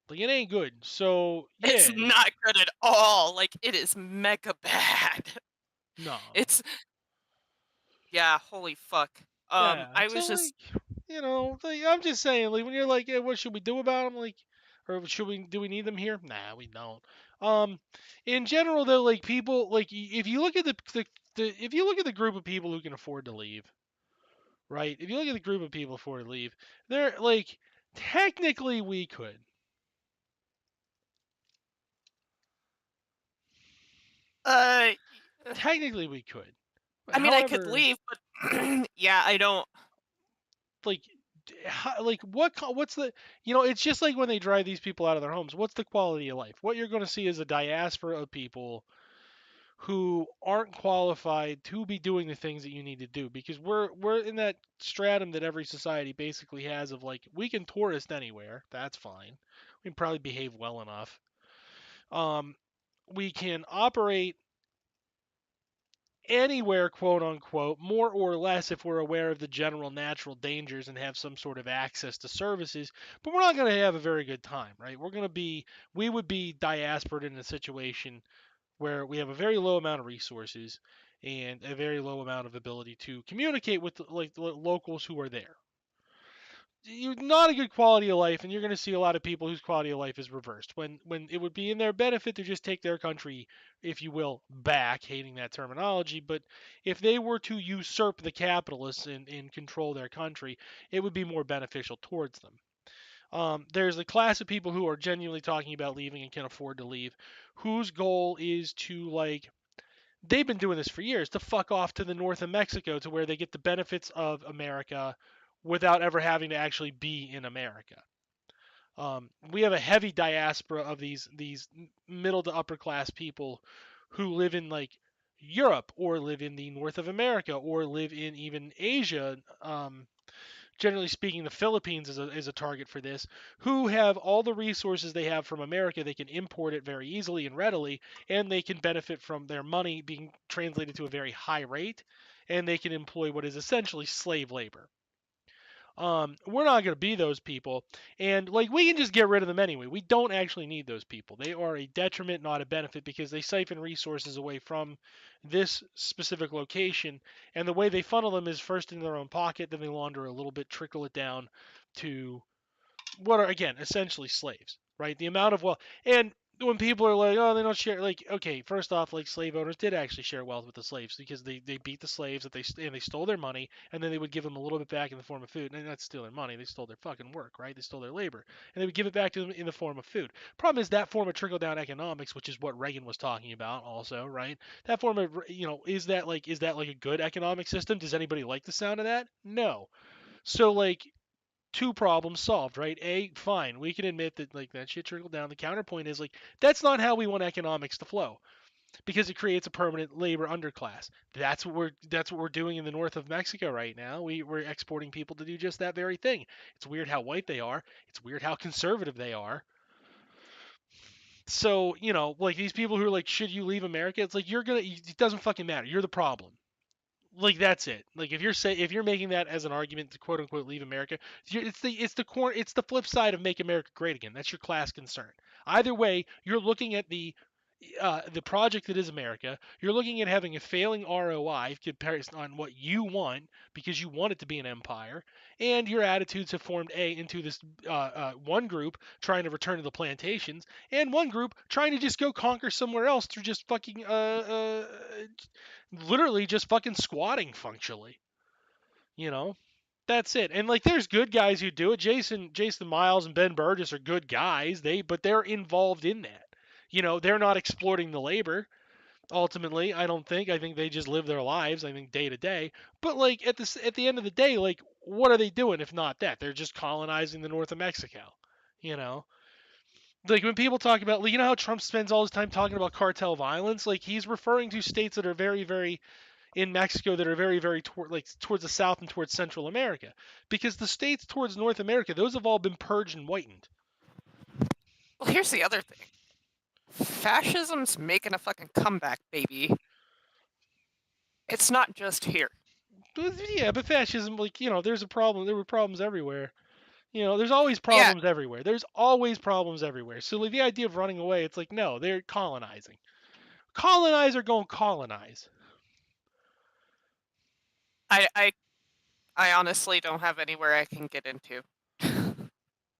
Like, it ain't good. So, yeah. It's not good at all. Like, it is mega bad. No. Yeah, holy fuck. Yeah. I was so, just like, I'm just saying, like, when you're like, what should we do about them? Like, or do we need them here? Nah, we don't. In general, though, like, people, like, if you look at if you look at the group of people who can afford to leave, right? If you look at the group of people who afford to leave, they're like, technically we could. Technically, we could. I mean, I could However, leave, but yeah, I don't. like, like what's the, it's just like when they drive these people out of their homes. What's the quality of life? What you're going to see is a diaspora of people who aren't qualified to be doing the things that you need to do, because we're in that stratum that every society basically has of like, we can tourist anywhere, that's fine. We can probably behave well enough. We can operate anywhere, quote unquote, more or less if we're aware of the general natural dangers and have some sort of access to services, but we're not going to have a very good time, right? We would be diaspored in a situation where we have a very low amount of resources and a very low amount of ability to communicate with like the locals who are there. Not a good quality of life, and you're going to see a lot of people whose quality of life is reversed when it would be in their benefit to just take their country, if you will, back, hating that terminology, but if they were to usurp the capitalists and control their country, it would be more beneficial towards them. There's a class of people who are genuinely talking about leaving and can afford to leave, whose goal is to, like, they've been doing this for years, to fuck off to the north of Mexico to where they get the benefits of America without ever having to actually be in America. We have a heavy diaspora of these middle to upper class people who live in like Europe or live in the north of America or live in even Asia. Generally speaking, the Philippines is a target for this, who have all the resources they have from America. They can import it very easily and readily, and they can benefit from their money being translated to a very high rate, and they can employ what is essentially slave labor. We're not going to be those people, and like, we can just get rid of them anyway. We don't actually need those people. They are a detriment, not a benefit, because they siphon resources away from this specific location, and the way they funnel them is first into their own pocket, then they launder a little bit, trickle it down to what are, again, essentially slaves, right? The amount of wealth. And when people are like, oh, they don't share, like, okay, first off, like, slave owners did actually share wealth with the slaves, because they beat the slaves and they stole their money, and then they would give them a little bit back in the form of food. And that's stealing money. They stole their fucking work, right? They stole their labor, and they would give it back to them in the form of food. Problem is, that form of trickle down economics, which is what Reagan was talking about also, right? That form of, is that like a good economic system? Does anybody like the sound of that? No. So, like, two problems solved, right? A, fine, we can admit that, like, that shit trickled down. The counterpoint is, like, that's not how we want economics to flow, because it creates a permanent labor underclass. That's what we're doing in the north of Mexico right now. We're exporting people to do just that very thing. It's weird how white they are. It's weird how conservative they are. So, like, these people who are like, should you leave America? It's like, it doesn't fucking matter. You're the problem. Like, that's it. Like, if you're making that as an argument to quote unquote leave America, it's the flip side of make America great again. That's your class concern. Either way, you're looking at the project that is America. You're looking at having a failing ROI compared on what you want, because you want it to be an empire, and your attitudes have formed into this one group trying to return to the plantations, and one group trying to just go conquer somewhere else through just fucking literally just fucking squatting functionally. That's it. And like, there's good guys who do it. Jason Miles and Ben Burgess are good guys. But they're involved in that. They're not exploiting the labor. Ultimately, I don't think. I think they just live their lives, I think, day to day. But like, at the end of the day, like, what are they doing if not that? They're just colonizing the north of Mexico. Like, when people talk about, like, how Trump spends all his time talking about cartel violence, like, he's referring to states that are very, very in Mexico that are very, very towards the South and towards Central America, because the states towards North America, those have all been purged and whitened. Well, here's the other thing. Fascism's making a fucking comeback, baby. It's not just here. Yeah, but fascism, like, there's a problem. There were problems everywhere. There's always problems everywhere. There's always problems everywhere. So, like, the idea of running away, it's like, no, they're colonizing. Colonize or go colonize. I honestly don't have anywhere I can get into.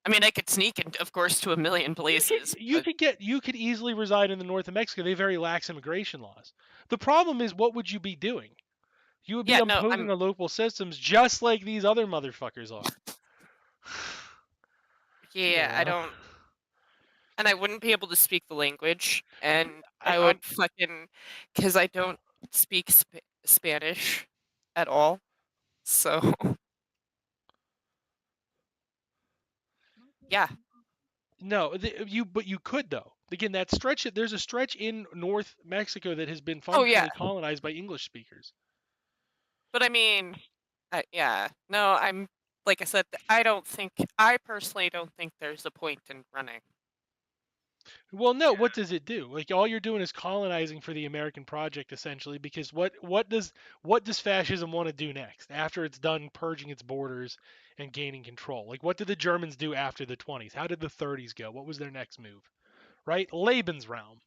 I mean, I could sneak in, of course, to a million places. You could easily reside in the north of Mexico. They have very lax immigration laws. The problem is, what would you be doing? You would be imposing the local systems just like these other motherfuckers are. Yeah, I don't. And I wouldn't be able to speak the language, and I would fucking, because I don't speak Spanish at all, so yeah. No, but you could though. Again, that stretch. There's a stretch in North Mexico that has been Oh yeah, functionally colonized by English speakers. but I mean, yeah. No, I'm like I said. I personally don't think there's a point in running. Well, no. What does it do? Like all you're doing is colonizing for the American project, essentially. Because what does fascism want to do next after it's done purging its borders and gaining control? Like what did the Germans do after the 20s? How did the 30s go? What was their next move? Right, Lebensraum.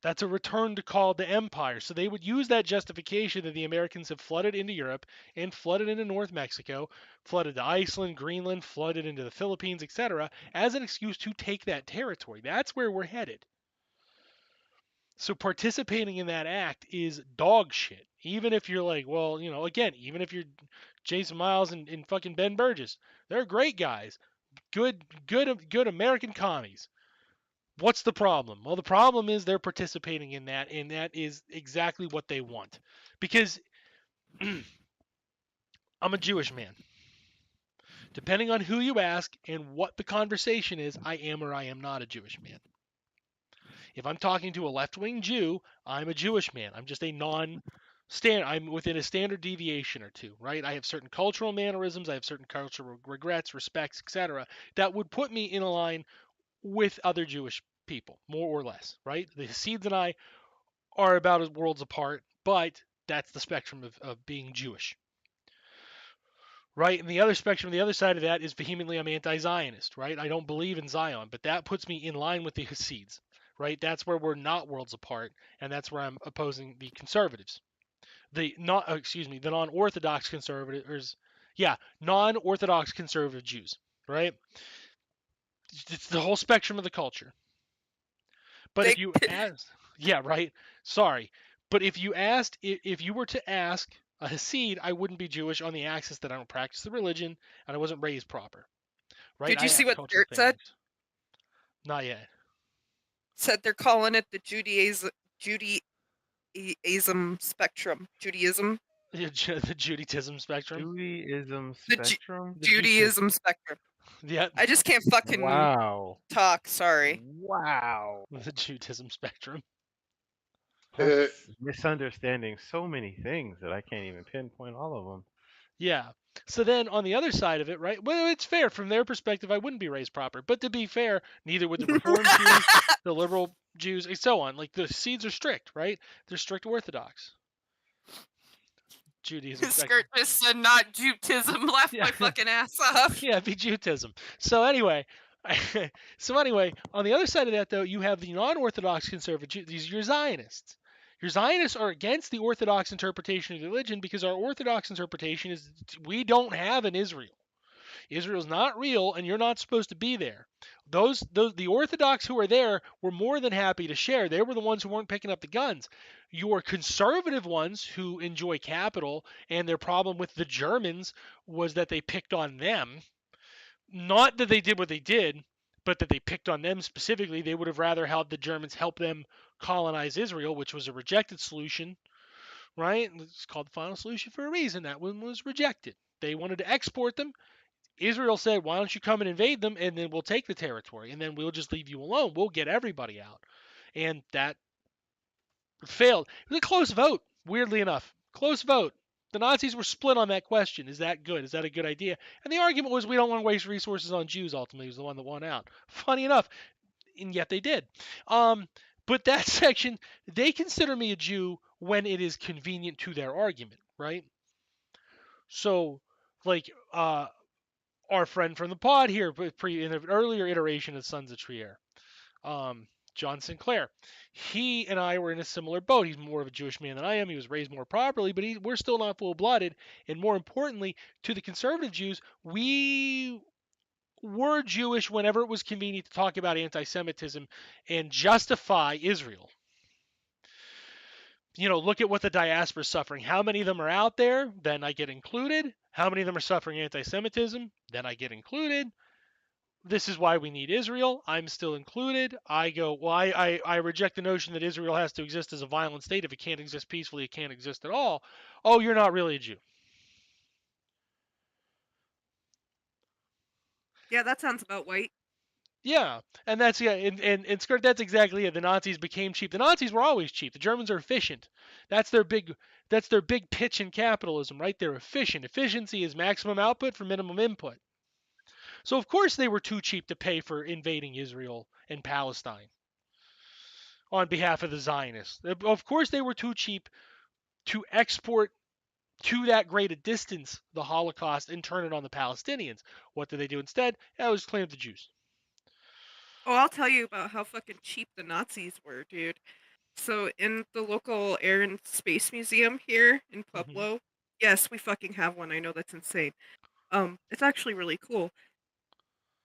That's a return to call the empire. So they would use that justification that the Americans have flooded into Europe and flooded into North Mexico, flooded to Iceland, Greenland, flooded into the Philippines, etc., as an excuse to take that territory. That's where we're headed. So participating in that act is dog shit. Even if you're like, well, again, even if you're Jason Miles and fucking Ben Burgess, they're great guys, good American commies. What's the problem? Well, the problem is they're participating in that, and that is exactly what they want. Because I'm a Jewish man. Depending on who you ask and what the conversation is, I am or I am not a Jewish man. If I'm talking to a left-wing Jew, I'm a Jewish man. I'm just a non-standard. I'm within a standard deviation or two, right? I have certain cultural mannerisms. I have certain cultural regrets, respects, etc. that would put me in a line with other Jewish people, more or less, right? The Hasids and I are about as worlds apart, but that's the spectrum of being Jewish, right? And the other spectrum, the other side of that is vehemently I'm anti-Zionist, right? I don't believe in Zion, but that puts me in line with the Hasids, right? That's where we're not worlds apart, and that's where I'm opposing the conservatives, the non-Orthodox conservatives, non-Orthodox conservative Jews, right? It's the whole spectrum of the culture. But if you ask, yeah, right. Sorry, but if you were to ask a Hasid, I wouldn't be Jewish on the axis that I don't practice the religion and I wasn't raised proper, right? Did you I see have what cultural Dirt said? things. Not yet. Said they're calling it the Judaism spectrum. Judaism. The Judaism spectrum. Judaism The spectrum? The Judaism spectrum. Yeah, I just can't fucking Wow. talk. Sorry. Wow. the Judaism spectrum. That's misunderstanding so many things that I can't even pinpoint all of them. Yeah. So then on the other side of it, right? Well, it's fair from their perspective. I wouldn't be raised proper, but to be fair, neither would the Reformed Jews, the liberal Jews, and so on. Like the Seeds are strict, right? They're strict Orthodox. Judaism. Skirt just said not Judaism. Laughed Yeah. my fucking ass off. Yeah, be Judaism. So anyway, on the other side of that though, you have the non-Orthodox conservative. These are Zionists. Your Zionists are against the Orthodox interpretation of religion because our Orthodox interpretation is we don't have an Israel. Israel's not real, and you're not supposed to be there. The Orthodox who are there were more than happy to share. They were the ones who weren't picking up the guns. Your conservative ones who enjoy capital, and their problem with the Germans was that they picked on them. Not that they did what they did, but that they picked on them specifically. They would have rather had the Germans help them colonize Israel, which was a rejected solution, right? It's called the final solution for a reason. That one was rejected. They wanted to export them. Israel said, why don't you come and invade them, and then we'll take the territory, and then we'll just leave you alone. We'll get everybody out. And that failed. It was a close vote, weirdly enough. Close vote. The Nazis were split on that question. Is that good? Is that a good idea? And the argument was we don't want to waste resources on Jews, ultimately, was the one that won out. Funny enough, and yet they did. But that section, they consider me a Jew when it is convenient to their argument, right? So, like, our friend from the pod here, in an earlier iteration of Sons of Trier, John Sinclair, he and I were in a similar boat. He's more of a Jewish man than I am. He was raised more properly, but we're still not full-blooded. And more importantly, to the conservative Jews, we were Jewish whenever it was convenient to talk about anti-Semitism and justify Israel. Look at what the diaspora is suffering. How many of them are out there? Then I get included. How many of them are suffering anti-Semitism? Then I get included. this is why we need Israel. I'm still included. I go, well, I reject the notion that Israel has to exist as a violent state. If it can't exist peacefully, it can't exist at all. Oh, you're not really a Jew. Yeah, that sounds about white. Yeah, and that's that's exactly it. The Nazis became cheap. The Nazis were always cheap. The Germans are efficient. That's their big pitch in capitalism, right? They're efficient. Efficiency is maximum output for minimum input. So of course they were too cheap to pay for invading Israel and Palestine on behalf of the Zionists. Of course they were too cheap to export to that great a distance the Holocaust and turn it on the Palestinians. What did they do instead? That was clean up the Jews. Oh, I'll tell you about how fucking cheap the Nazis were, dude. So in the local Air and Space Museum here in Pueblo, yes, we fucking have one. I know that's insane. It's actually really cool.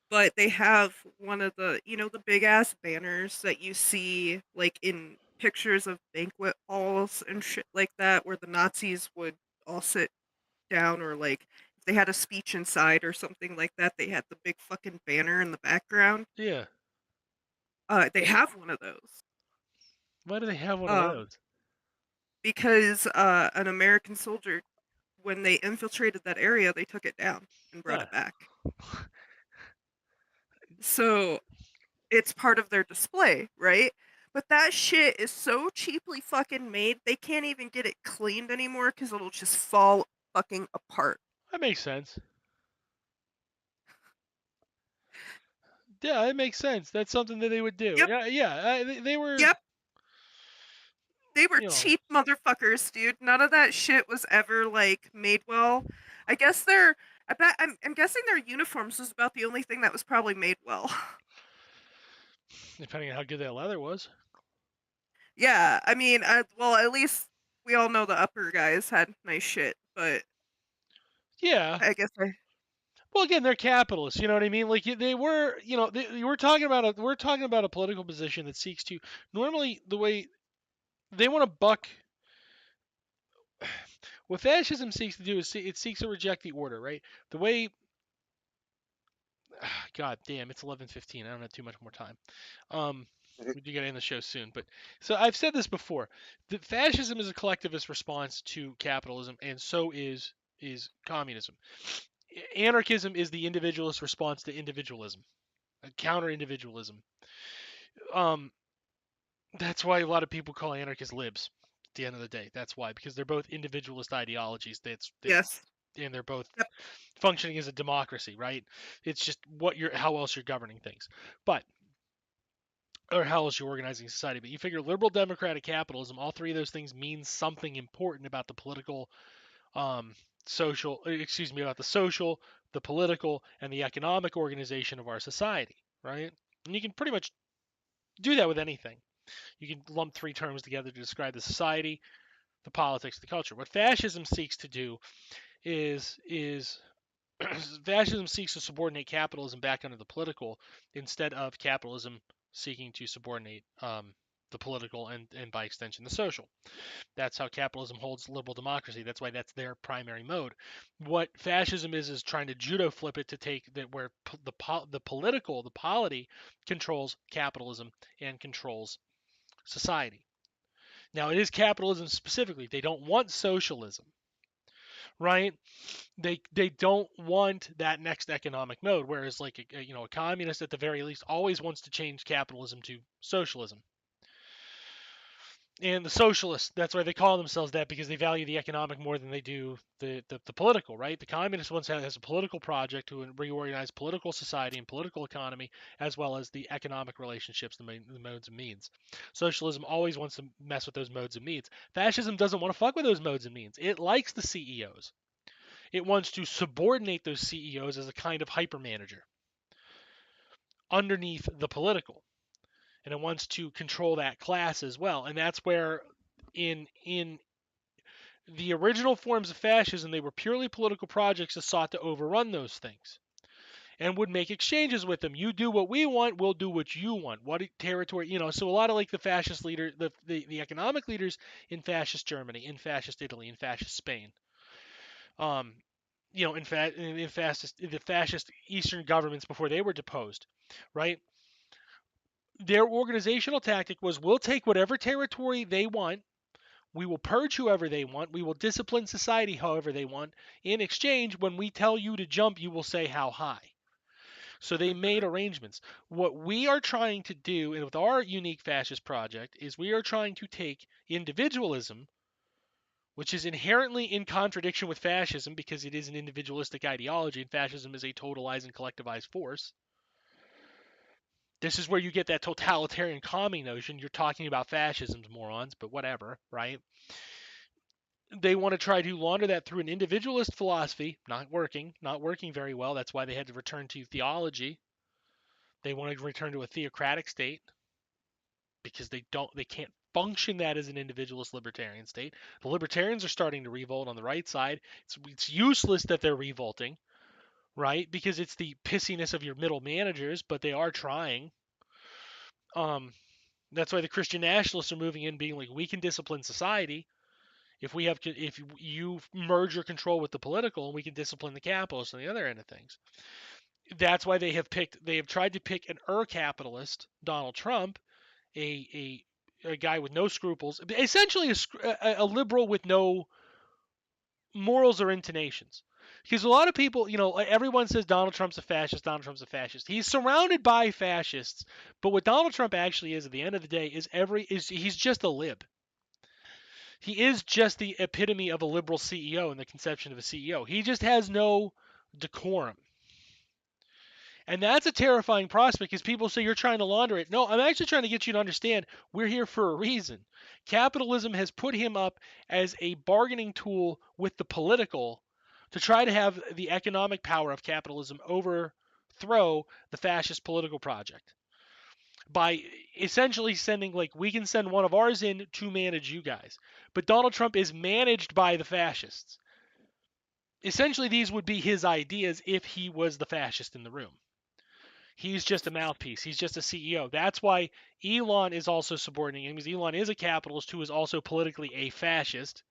But they have one of the, the big ass banners that you see like in pictures of banquet halls and shit like that, where the Nazis would all sit down, or like if they had a speech inside or something like that, they had the big fucking banner in the background. Yeah. They have one of those. Why do they have one of Um, those? because an American soldier, when they infiltrated that area, they took it down and brought Ah. it back. So it's part of their display, right? But that shit is so cheaply fucking made, they can't even get it cleaned anymore because it'll just fall fucking apart. That makes sense. Yeah, it makes sense. That's something that they would do. Yep. Yeah. They were. Yep. They were You know, cheap motherfuckers, dude. None of that shit was ever like made well. I guess I'm guessing their uniforms was about the only thing that was probably made well. depending on how good that leather was. Yeah, I mean, well, at least we all know the upper guys had nice shit, but Yeah. I guess Well, again, they're capitalists. You know what I mean? Like they were. We're talking about a political position that seeks to normally the way they want to buck. What fascism seeks to do is it seeks to reject the order, right? The way. God damn, it's 11:15. I don't have too much more time. We do got to end the show soon, but so I've said this before. That fascism is a collectivist response to capitalism, and so is communism. Anarchism is the individualist response to individualism, counter-individualism. Um, that's why a lot of people call anarchists libs. At the end of the day, that's why, because they're both individualist ideologies. yes. And they're both Yep. functioning as a democracy, right? It's just how else you're governing things, or how else you're organizing society. But you figure liberal democratic capitalism, all three of those things mean something important about the political, about the social, the political, and the economic organization of our society, right? And you can pretty much do that with anything. You can lump three terms together to describe the society, the politics, the culture. What fascism seeks to do is fascism seeks to subordinate capitalism back under the political instead of capitalism seeking to subordinate the political and by extension the social. That's how capitalism holds liberal democracy. That's why that's their primary mode. What fascism is trying to judo flip it to take that where the polity controls capitalism and controls society. Now it is capitalism specifically. They don't want socialism, right? They don't want that next economic mode. Whereas like a communist at the very least always wants to change capitalism to socialism. And the socialists, that's why they call themselves that, because they value the economic more than they do the political, right? The communist wants has a political project to reorganize political society and political economy, as well as the economic relationships, the modes and means. Socialism always wants to mess with those modes and means. Fascism doesn't want to fuck with those modes and means. It likes the CEOs. It wants to subordinate those CEOs as a kind of hypermanager underneath the political. And it wants to control that class as well. And that's where in the original forms of fascism, they were purely political projects that sought to overrun those things and would make exchanges with them. You do what we want, we'll do what you want. What territory, so a lot of like the fascist leader, the economic leaders in fascist Germany, in fascist Italy, in fascist Spain, in the fascist Eastern governments before they were deposed, right? Their organizational tactic was, we'll take whatever territory they want, we will purge whoever they want, we will discipline society however they want. In exchange, when we tell you to jump, you will say how high. So they made arrangements. What we are trying to do, and with our unique fascist project, is we are trying to take individualism, which is inherently in contradiction with fascism because it is an individualistic ideology, and fascism is a totalized and collectivized force. This is where you get that totalitarian commie notion. You're talking about fascisms, morons, but whatever, right? They want to try to launder that through an individualist philosophy, not working very well. That's why they had to return to theology. They want to return to a theocratic state because they can't function that as an individualist libertarian state. The libertarians are starting to revolt on the right side. It's useless that they're revolting, right? Because it's the pissiness of your middle managers, but they are trying. That's why the Christian nationalists are moving in, being like, we can discipline society if you merge your control with the political, and we can discipline the capitalists on the other end of things. That's why they have tried to pick an capitalist, Donald Trump, a guy with no scruples, essentially a liberal with no morals or inclinations. Because a lot of people, everyone says Donald Trump's a fascist, Donald Trump's a fascist. He's surrounded by fascists, but what Donald Trump actually is at the end of the day is he's just a lib. He is just the epitome of a liberal CEO in the conception of a CEO. He just has no decorum. And that's a terrifying prospect because people say you're trying to launder it. No, I'm actually trying to get you to understand we're here for a reason. Capitalism has put him up as a bargaining tool with the political to try to have the economic power of capitalism overthrow the fascist political project by essentially sending, like, we can send one of ours in to manage you guys. But Donald Trump is managed by the fascists. Essentially, these would be his ideas if he was the fascist in the room. He's just a mouthpiece. He's just a CEO. That's why Elon is also subordinating him, because Elon is a capitalist who is also politically a fascist.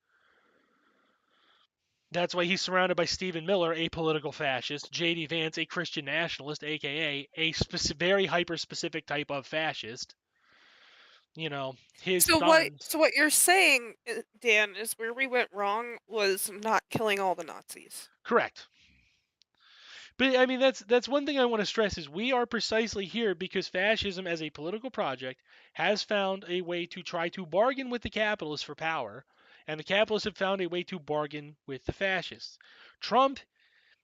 That's why he's surrounded by Stephen Miller, a political fascist, J.D. Vance, a Christian nationalist, a.k.a. a very hyper-specific type of fascist. His sons. So what you're saying, Dan, is where we went wrong was not killing all the Nazis. Correct. But I mean, that's one thing I want to stress is we are precisely here because fascism as a political project has found a way to try to bargain with the capitalists for power, and the capitalists have found a way to bargain with the fascists. Trump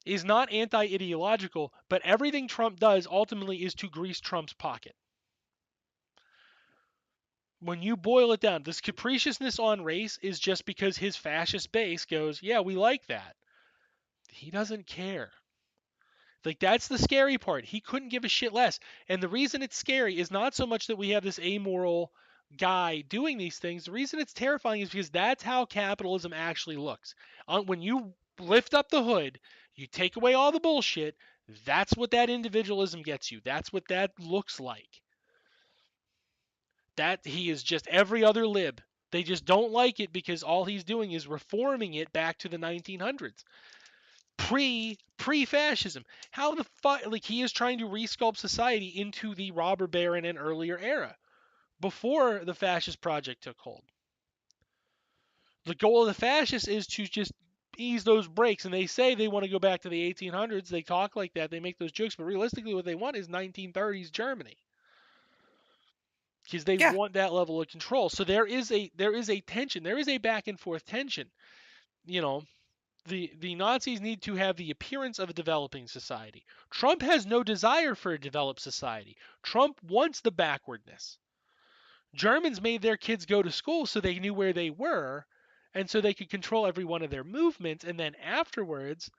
is not anti-ideological, but everything Trump does ultimately is to grease Trump's pocket. When you boil it down, this capriciousness on race is just because his fascist base goes, yeah, we like that. He doesn't care. Like, that's the scary part. He couldn't give a shit less. And the reason it's scary is not so much that we have this amoral guy doing these things. The reason it's terrifying is because that's how capitalism actually looks. When you lift up the hood, you take away all the bullshit, that's what that individualism gets you. That's what that looks like. That he is just every other lib. They just don't like it because all he's doing is reforming it back to the 1900s. Pre-fascism. How the fuck, like, he is trying to resculpt society into the robber baron and earlier era before the fascist project took hold. The goal of the fascists is to just ease those brakes, and they say they want to go back to the 1800s. They talk like that, they make those jokes, but realistically what they want is 1930s Germany. Because they want that level of control. So there is a tension. There is a back and forth tension. The Nazis need to have the appearance of a developing society. Trump has no desire for a developed society. Trump wants the backwardness. Germans made their kids go to school so they knew where they were, and so they could control every one of their movements, and then afterwards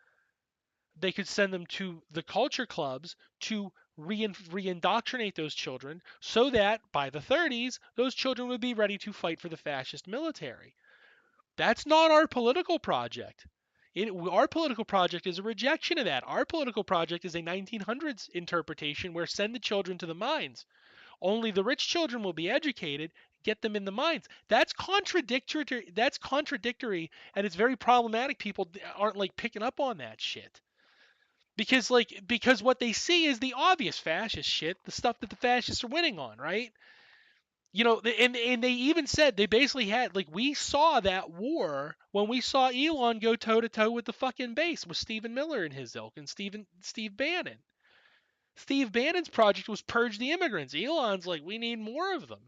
they could send them to the culture clubs to re-indoctrinate those children so that by the 30s, those children would be ready to fight for the fascist military. That's not our political project. Our political project is a rejection of that. Our political project is a 1900s interpretation where send the children to the mines. Only the rich children will be educated, get them in the minds. That's contradictory. That's contradictory, and it's very problematic. People aren't like picking up on that shit. Because what they see is the obvious fascist shit, the stuff that the fascists are winning on, right? And they even said, they basically had, like, we saw that war when we saw Elon go toe to toe with the fucking base with Stephen Miller and his ilk and Steve Bannon. Steve Bannon's project was purge the immigrants. Elon's like, we need more of them.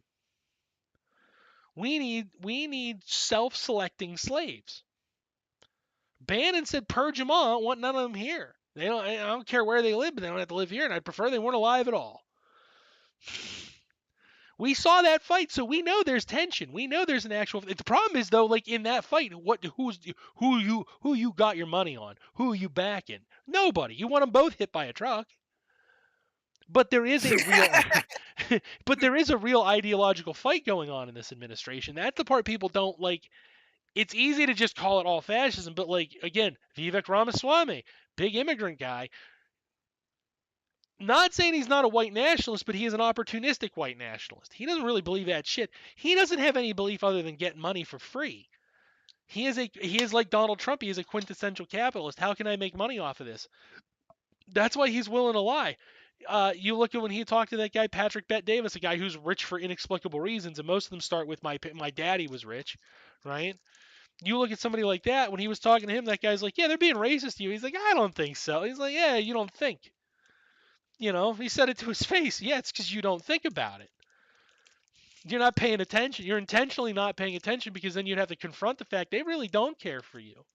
We need self-selecting slaves. Bannon said purge them all. I don't want none of them here. I don't care where they live, but they don't have to live here, and I'd prefer they weren't alive at all. We saw that fight, so we know there's tension. We know there's an actual. The problem is though, like in that fight, who you got your money on? Who are you backing? Nobody. You want them both hit by a truck. But there is a real ideological fight going on in this administration. That's the part people don't like. It's easy to just call it all fascism, but like again, Vivek Ramaswamy, big immigrant guy. Not saying he's not a white nationalist, but he is an opportunistic white nationalist. He doesn't really believe that shit. He doesn't have any belief other than getting money for free. He is like Donald Trump. He is a quintessential capitalist. How can I make money off of this? That's why he's willing to lie. You look at when he talked to that guy Patrick Bet Davis, a guy who's rich for inexplicable reasons, and most of them start with my daddy was rich, right? You look at somebody like that, when he was talking to him, that guy's like, yeah, they're being racist to you. He's like, I don't think so. He's like, yeah, you don't think. He said it to his face. Yeah, it's because you don't think about it. You're not paying attention. You're intentionally not paying attention, because then you'd have to confront the fact they really don't care for you.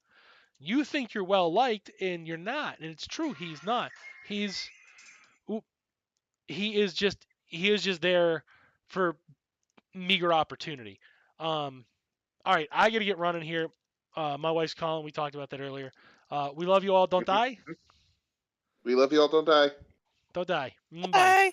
You think you're well liked, and you're not. And it's true, he's not. He is just there for meager opportunity. All right, I got to get running here. My wife's calling. We talked about that earlier. We love you all. Don't die. We love you all. Don't die. Don't die. Bye. Bye.